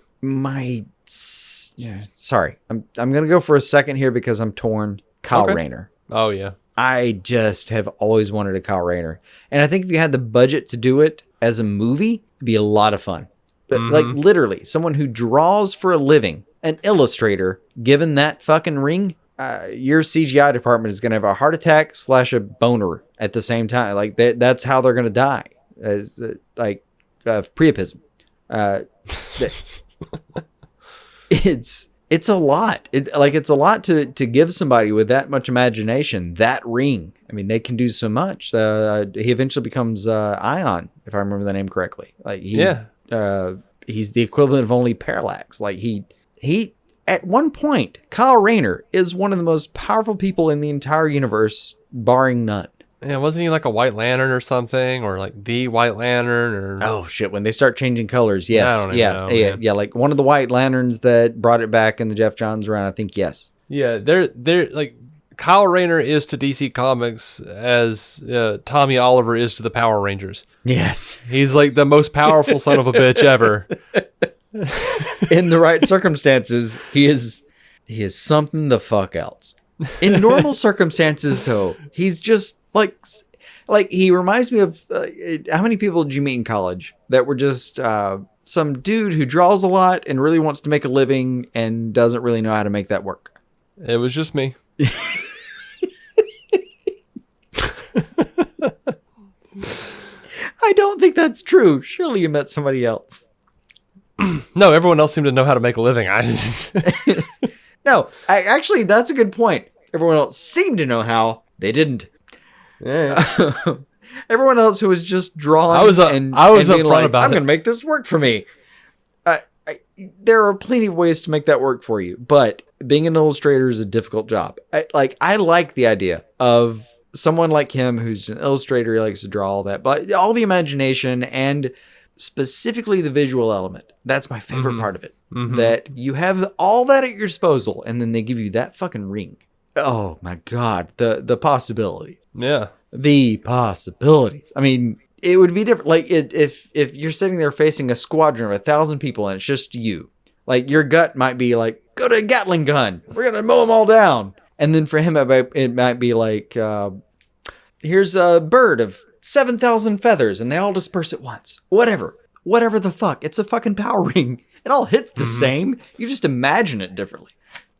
Sorry, I'm gonna go for a second here because I'm torn. Kyle Rayner. Oh yeah. I just have always wanted a Kyle Rayner. And I think if you had the budget to do it as a movie, it'd be a lot of fun. But like literally, someone who draws for a living, an illustrator, given that fucking ring, your CGI department is going to have a heart attack / a boner at the same time. Like that's how they're going to die. Priapism. It's a lot. It's a lot to give somebody with that much imagination that ring. I mean, they can do so much. He eventually becomes Ion, if I remember the name correctly. He's the equivalent of only Parallax. Like he at one point, Kyle Rayner is one of the most powerful people in the entire universe, barring none. Yeah, wasn't he like a White Lantern or something, or like the White Lantern? Or oh shit! When they start changing colors, yes, I don't know, yeah, like one of the White Lanterns that brought it back in the Jeff Johns run. I think yes. Yeah, they're like Kyle Rayner is to DC Comics as Tommy Oliver is to the Power Rangers. Yes, he's like the most powerful son of a bitch ever. In the right circumstances, he is something the fuck else. In normal circumstances, though, he's just like he reminds me of how many people did you meet in college that were just some dude who draws a lot and really wants to make a living and doesn't really know how to make that work. It was just me. I don't think that's true. Surely you met somebody else. No, everyone else seemed to know how to make a living. No, actually, that's a good point. Everyone else seemed to know how. They didn't. Yeah. Everyone else who was just drawing I was upfront about it. I'm going to make this work for me. There are plenty of ways to make that work for you, but being an illustrator is a difficult job. I like the idea of someone like him who's an illustrator, he likes to draw all that, but all the imagination and specifically the visual element. That's my favorite part of it. That you have all that at your disposal, and then they give you that fucking ring. Oh my God, the possibilities. Yeah. The possibilities. I mean, it would be different. Like if you're sitting there facing a squadron of 1,000 people and it's just you, like your gut might be like, go to a Gatling gun. We're going to mow them all down. And then for him, it might be like, here's a bird of 7,000 feathers and they all disperse at once. Whatever the fuck. It's a fucking power ring. It all hits the same. You just imagine it differently.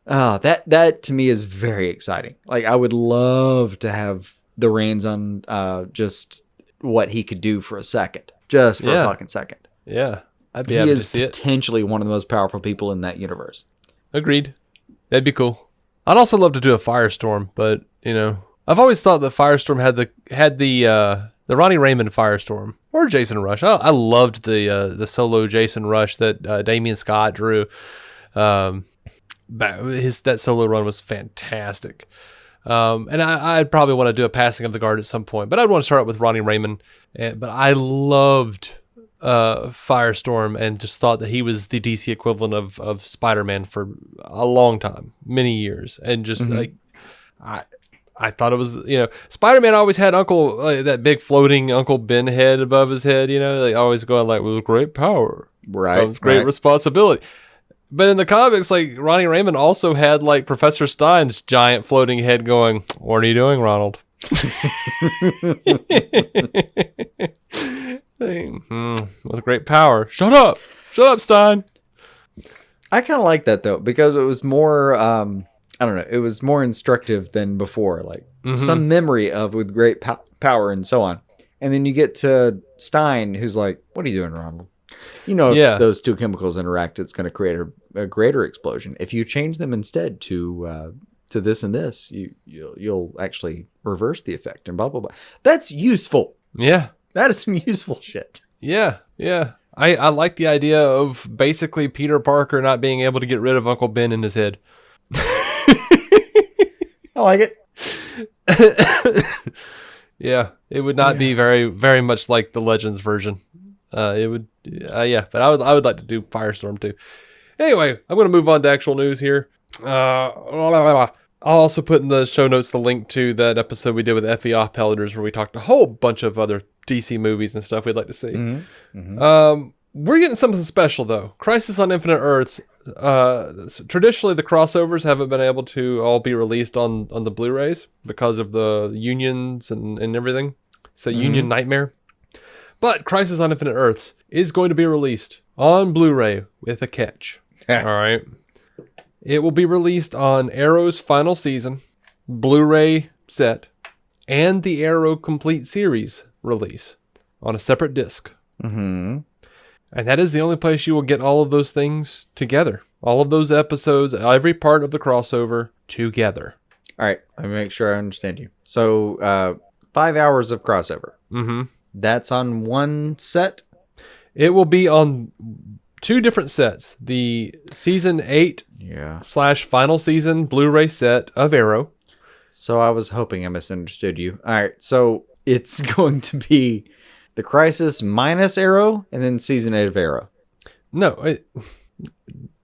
That to me is very exciting. Like, I would love to have the reins on just what he could do for a second. Just for a fucking second. Yeah. I'd be happy to see it. He is potentially one of the most powerful people in that universe. Agreed. That'd be cool. I'd also love to do a Firestorm, but, I've always thought that Firestorm had the Ronnie Raymond Firestorm or Jason Rush. I loved the solo Jason Rush that Damian Scott drew. That solo run was fantastic. And I'd probably want to do a Passing of the Guard at some point, but I'd want to start with Ronnie Raymond. But I loved Firestorm and just thought that he was the DC equivalent of Spider-Man for a long time, many years. And just I thought it was, Spider-Man always had that big floating Uncle Ben head above his head, they always going like, with great power, comes great responsibility. But in the comics, like, Ronnie Raymond also had like Professor Stein's giant floating head going, what are you doing, Ronald? With great power. Shut up, Stein. I kind of like that though, because it was more, I don't know, it was more instructive than before. Like some memory of with great power and so on. And then you get to Stein, who's like, what are you doing, Ronald? If those two chemicals interact, it's going to create a greater explosion. If you change them instead to this and this, you'll actually reverse the effect and blah, blah, blah. That's useful. Yeah. That is some useful shit. Yeah. Yeah. I like the idea of basically Peter Parker not being able to get rid of Uncle Ben in his head. I like it. Yeah. It would not be very, very much like the Legends version. It would, but I would like to do Firestorm too. Anyway, I'm going to move on to actual news here. I'll also put in the show notes the link to that episode we did with SEO-optimized where we talked a whole bunch of other DC movies and stuff we'd like to see. We're getting something special though. Crisis on Infinite Earths. Traditionally, the crossovers haven't been able to all be released on the Blu-rays because of the unions and everything. It's a union nightmare. But Crisis on Infinite Earths is going to be released on Blu-ray with a catch. All right. It will be released on Arrow's final season, Blu-ray set, and the Arrow Complete Series release on a separate disc. And that is the only place you will get all of those things together. All of those episodes, every part of the crossover together. All right. Let me make sure I understand you. So 5 hours of crossover. That's on one set? It will be on two different sets. The season 8 / final season Blu-ray set of Arrow. So I was hoping I misunderstood you. All right. So it's going to be the Crisis minus Arrow and then season 8 of Arrow. No.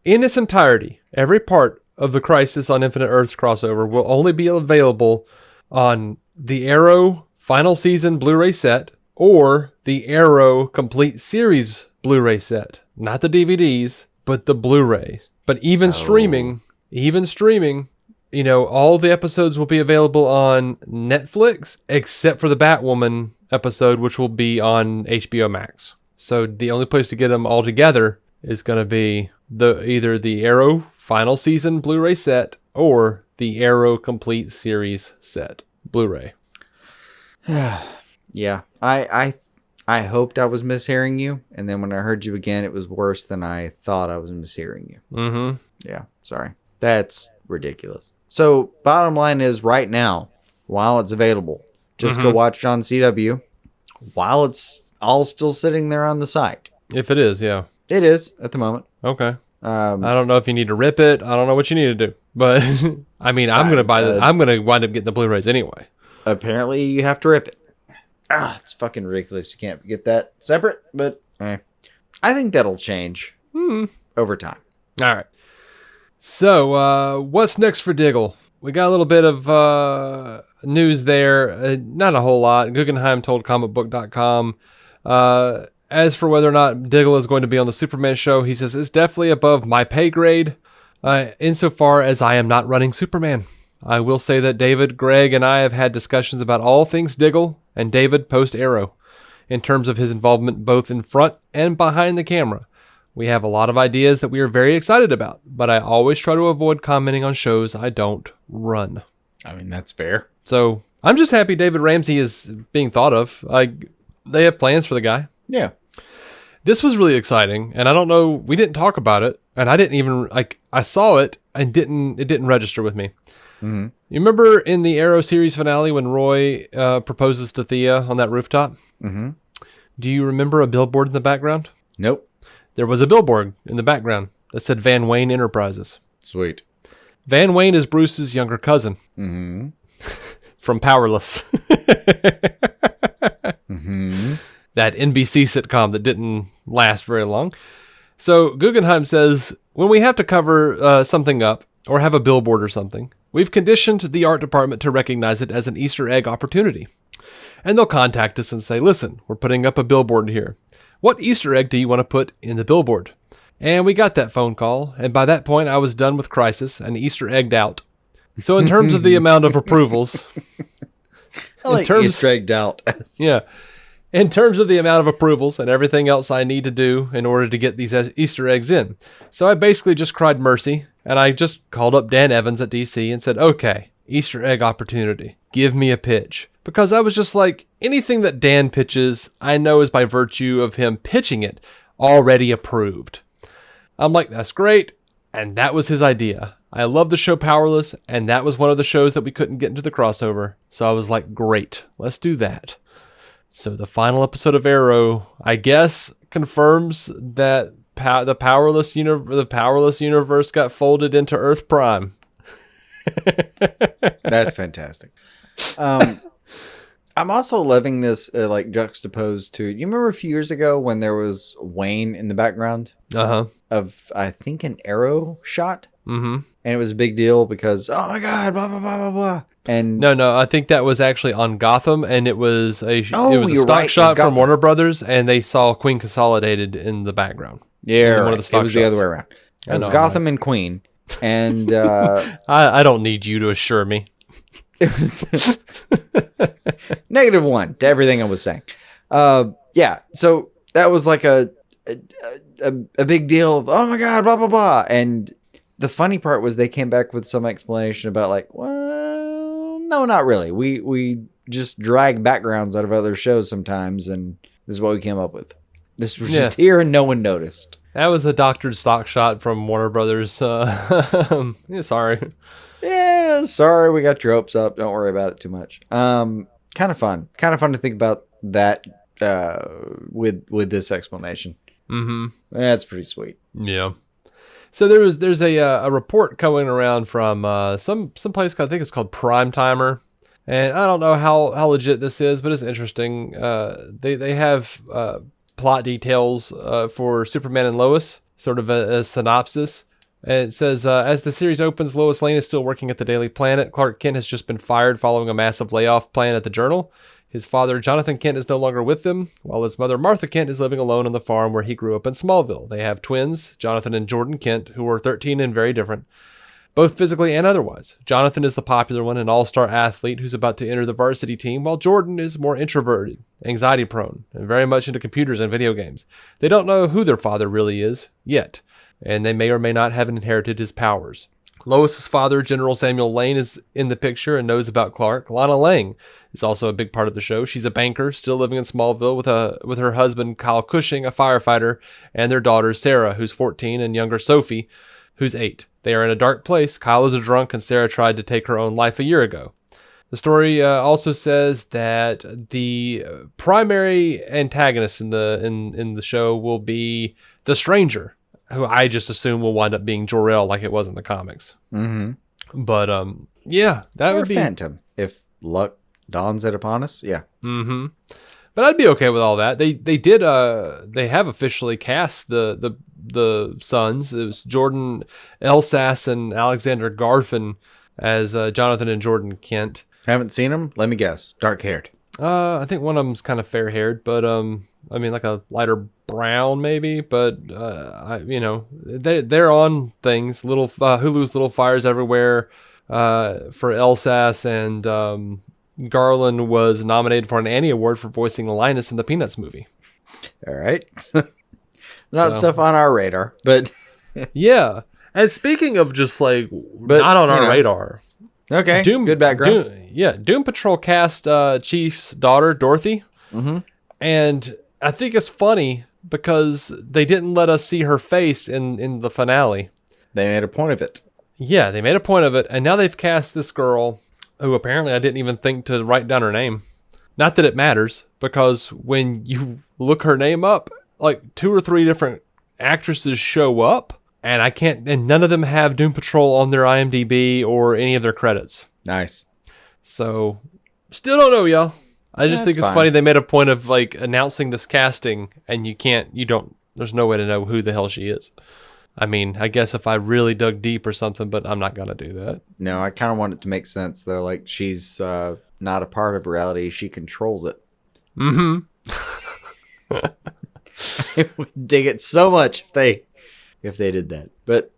In its entirety, every part of the Crisis on Infinite Earths crossover will only be available on the Arrow final season Blu-ray set or the Arrow Complete Series Blu-ray set. Not the DVDs, but the Blu-rays. But even streaming, all the episodes will be available on Netflix, except for the Batwoman episode, which will be on HBO Max. So the only place to get them all together is going to be either the Arrow final season Blu-ray set or the Arrow Complete Series set Blu-ray. Yeah, I hoped I was mishearing you, and then when I heard you again, it was worse than I thought I was mishearing you. Yeah, sorry. That's ridiculous. So, bottom line is, right now, while it's available, just go watch it on CW while it's all still sitting there on the site. If it is, yeah. It is, at the moment. Okay. I don't know if you need to rip it. I don't know what you need to do. But, I mean, I'm going to buy this. I'm going to wind up getting the Blu-rays anyway. Apparently, you have to rip it. It's fucking ridiculous. You can't get that separate, but I think that'll change over time. All right. So, what's next for Diggle? We got a little bit of news there. Not a whole lot. Guggenheim told comicbook.com. As for whether or not Diggle is going to be on the Superman show, he says it's definitely above my pay grade. Insofar as I am not running Superman. I will say that David, Greg, and I have had discussions about all things Diggle and David post-Arrow in terms of his involvement both in front and behind the camera. We have a lot of ideas that we are very excited about, but I always try to avoid commenting on shows I don't run. I mean, that's fair. So I'm just happy David Ramsey is being thought of. They have plans for the guy. Yeah. This was really exciting, and I don't know, we didn't talk about it, and I didn't even, I saw it and it didn't register with me. Mm-hmm. You remember in the Arrow series finale when Roy proposes to Thea on that rooftop? Mm-hmm. Do you remember a billboard in the background? Nope. There was a billboard in the background that said Van Wayne Enterprises. Sweet. Van Wayne is Bruce's younger cousin. Mm-hmm. From Powerless. Mm-hmm. That NBC sitcom that didn't last very long. So Guggenheim says, when we have to cover something up or have a billboard or something, we've conditioned the art department to recognize it as an Easter egg opportunity. And they'll contact us and say, listen, we're putting up a billboard here. What Easter egg do you want to put in the billboard? And we got that phone call, and by that point I was done with Crisis and Easter egged out. So in terms of the amount of approvals... I like Easter egged out. Yeah. In terms of the amount of approvals and everything else I need to do in order to get these Easter eggs in. So I basically just cried mercy, and I just called up Dan Evans at DC and said, okay, Easter egg opportunity. Give me a pitch. Because I was just like, anything that Dan pitches, I know is by virtue of him pitching it already approved. I'm like, that's great. And that was his idea. I love the show Powerless, and that was one of the shows that we couldn't get into the crossover. So I was like, great, let's do that. So the final episode of Arrow, I guess, confirms that the Powerless universe got folded into Earth Prime. That's fantastic. I'm also loving this like juxtaposed to, you remember a few years ago when there was Wayne in the background of, I think, an Arrow shot? Mm-hmm. And it was a big deal because, oh my God, blah, blah, blah, blah, blah. And no, I think that was actually on Gotham, and it was a stock right. shot from Warner Brothers, and they saw Queen Consolidated in the background. Yeah, right. It was the other way around. It was Gotham and Queen. And I don't need you to assure me. It was -1 to everything I was saying. Yeah, so that was like a big deal of, oh my God, blah, blah, blah. And the funny part was they came back with some explanation about like, well, no, not really. We just drag backgrounds out of other shows sometimes, and this is what we came up with. This was just here and no one noticed. That was a doctored stock shot from Warner Brothers. Yeah, sorry. Yeah, sorry, we got your hopes up. Don't worry about it too much. Kind of fun. Kind of fun to think about that with this explanation. Mm-hmm. That's pretty sweet. Yeah. So there's a report going around from some place, I think it's called Prime Timer, and I don't know how legit this is, but it's interesting. They have plot details for Superman and Lois, sort of a synopsis. And it says, as the series opens, Lois Lane is still working at the Daily Planet. Clark Kent has just been fired following a massive layoff plan at the Journal. His father, Jonathan Kent, is no longer with them, while his mother, Martha Kent, is living alone on the farm where he grew up in Smallville. They have twins, Jonathan and Jordan Kent, who are 13 and very different, both physically and otherwise. Jonathan is the popular one, an all-star athlete who's about to enter the varsity team, while Jordan is more introverted, anxiety-prone, and very much into computers and video games. They don't know who their father really is, yet, and they may or may not have inherited his powers. Lois's father, General Samuel Lane, is in the picture and knows about Clark. Lana Lang is also a big part of the show. She's a banker, still living in Smallville with her husband, Kyle Cushing, a firefighter, and their daughter, Sarah, who's 14, and younger Sophie, who's 8. They are in a dark place. Kyle is a drunk, and Sarah tried to take her own life a year ago. The story also says that the primary antagonist in the show will be the Stranger, who I just assume will wind up being Jor-El like it was in the comics. Mm-hmm. But, yeah, that or would be... Phantom, if luck dawns it upon us, yeah. Mm-hmm. But I'd be okay with all that. They have officially cast the sons. It was Jordan Elsass and Alexander Garfin as Jonathan and Jordan Kent. Haven't seen them? Let me guess. Dark-haired. I think one of them's kind of fair-haired, but I mean, like a lighter brown maybe. But they're on things. Hulu's Little Fires Everywhere for Elsass, and Garland was nominated for an Annie Award for voicing Linus in the Peanuts movie. All right. Not stuff on our radar, but yeah. And speaking of just like But, not on you our know. radar, okay. Good background. Doom Patrol cast Chief's daughter, Dorothy. Mm-hmm. And I think it's funny because they didn't let us see her face in the finale. They made a point of it. Yeah, they made a point of it. And now they've cast this girl who apparently I didn't even think to write down her name. Not that it matters, because when you look her name up, like 2 or 3 different actresses show up, and none of them have Doom Patrol on their IMDb or any of their credits. Nice. So, still don't know, y'all. I just think it's funny they made a point of like announcing this casting, and there's no way to know who the hell she is. I mean, I guess if I really dug deep or something, but I'm not going to do that. No, I kind of want it to make sense, though. Like, she's not a part of reality. She controls it. Mm-hmm. I would dig it so much if they did that. But,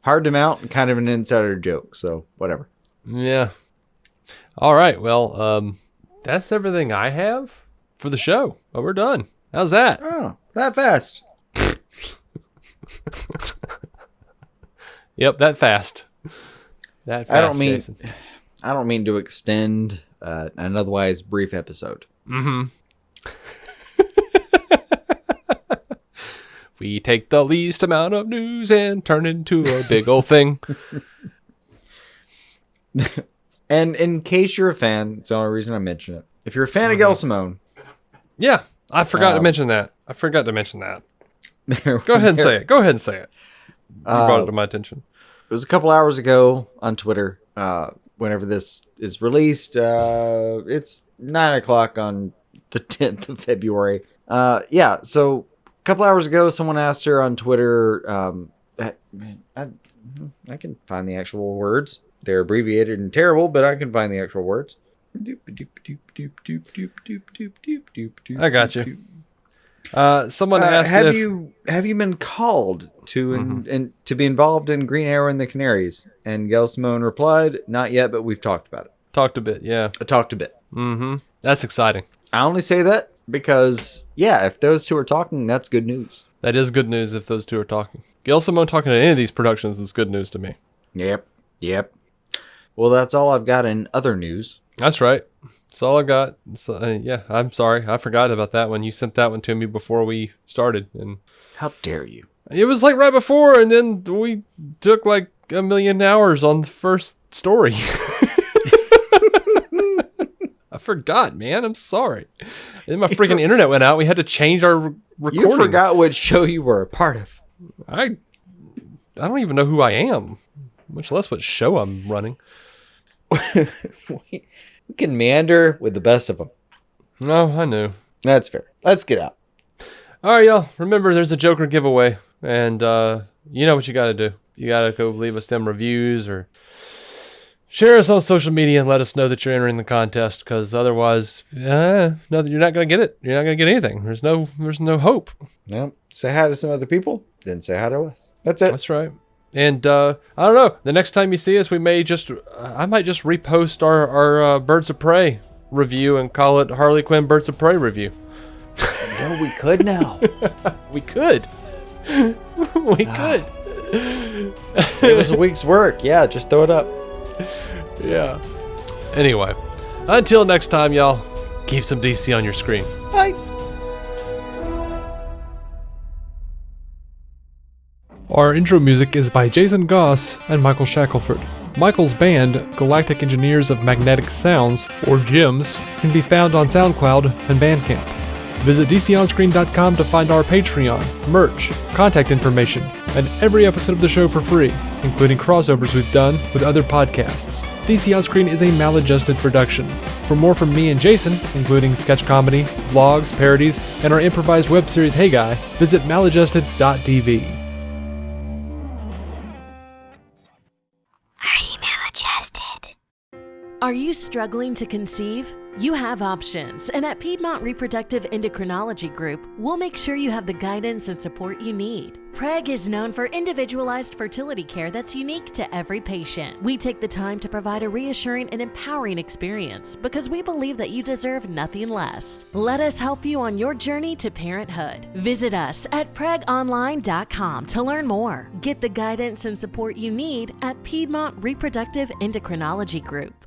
hard to mount and kind of an insider joke, so whatever. Yeah. All right. Well, that's everything I have for the show. Well, we're done. How's that? Oh, that fast. Yep, that fast. That fast, Jason. I don't mean to extend an otherwise brief episode. Mm-hmm. We take the least amount of news and turn it into a big old thing. And in case you're a fan, it's the only reason I mention it. If you're a fan of Gail Simone. Yeah, I forgot to mention that. Go ahead and say it. You brought it to my attention. It was a couple hours ago on Twitter. Whenever this is released, it's 9:00 on the 10th of February. So a couple hours ago, someone asked her on Twitter. I can find the actual words. They're abbreviated and terrible, but I can find the actual words. I got you. Someone asked have you been called to to be involved in Green Arrow and the Canaries? And Gail Simone replied, "Not yet, but we've talked about it." Talked a bit, yeah. I talked a bit. Mm-hmm. That's exciting. I only say that because, if those two are talking, that's good news. That is good news if those two are talking. Gail Simone talking to any of these productions is good news to me. Yep. Well, that's all I've got in other news. That's right. That's all I got. So, I'm sorry. I forgot about that one. You sent that one to me before we started. And How dare you? it was like right before, and then we took like a million hours on the first story. I forgot, man. I'm sorry. Then my freaking internet went out. We had to change our recording. You forgot what show you were a part of. I don't even know who I am, much less what show I'm running. We can meander with the best of them. No, I knew. That's fair. Let's get out. All right, y'all. Remember, there's a Joker giveaway, and you know what you got to do. You got to go leave us them reviews or share us on social media and let us know that you're entering the contest, because otherwise, no, you're not going to get it. You're not going to get anything. There's no hope. No, say hi to some other people, then say hi to us. That's it. That's right. And I don't know. The next time you see us, I might just repost our Birds of Prey review and call it Harley Quinn Birds of Prey review. No, we could now. We could. We could. Save us a week's work. Yeah, just throw it up. Yeah. Anyway, until next time, y'all, keep some DC on your screen. Bye. Our intro music is by Jason Goss and Michael Shackelford. Michael's band, Galactic Engineers of Magnetic Sounds, or GEMS, can be found on SoundCloud and Bandcamp. Visit DCOnScreen.com to find our Patreon, merch, contact information, and every episode of the show for free, including crossovers we've done with other podcasts. DC On Screen is a maladjusted production. For more from me and Jason, including sketch comedy, vlogs, parodies, and our improvised web series Hey Guy, visit maladjusted.tv. Are you struggling to conceive? You have options, and at Piedmont Reproductive Endocrinology Group, we'll make sure you have the guidance and support you need. Preg is known for individualized fertility care that's unique to every patient. We take the time to provide a reassuring and empowering experience because we believe that you deserve nothing less. Let us help you on your journey to parenthood. Visit us at pregonline.com to learn more. Get the guidance and support you need at Piedmont Reproductive Endocrinology Group.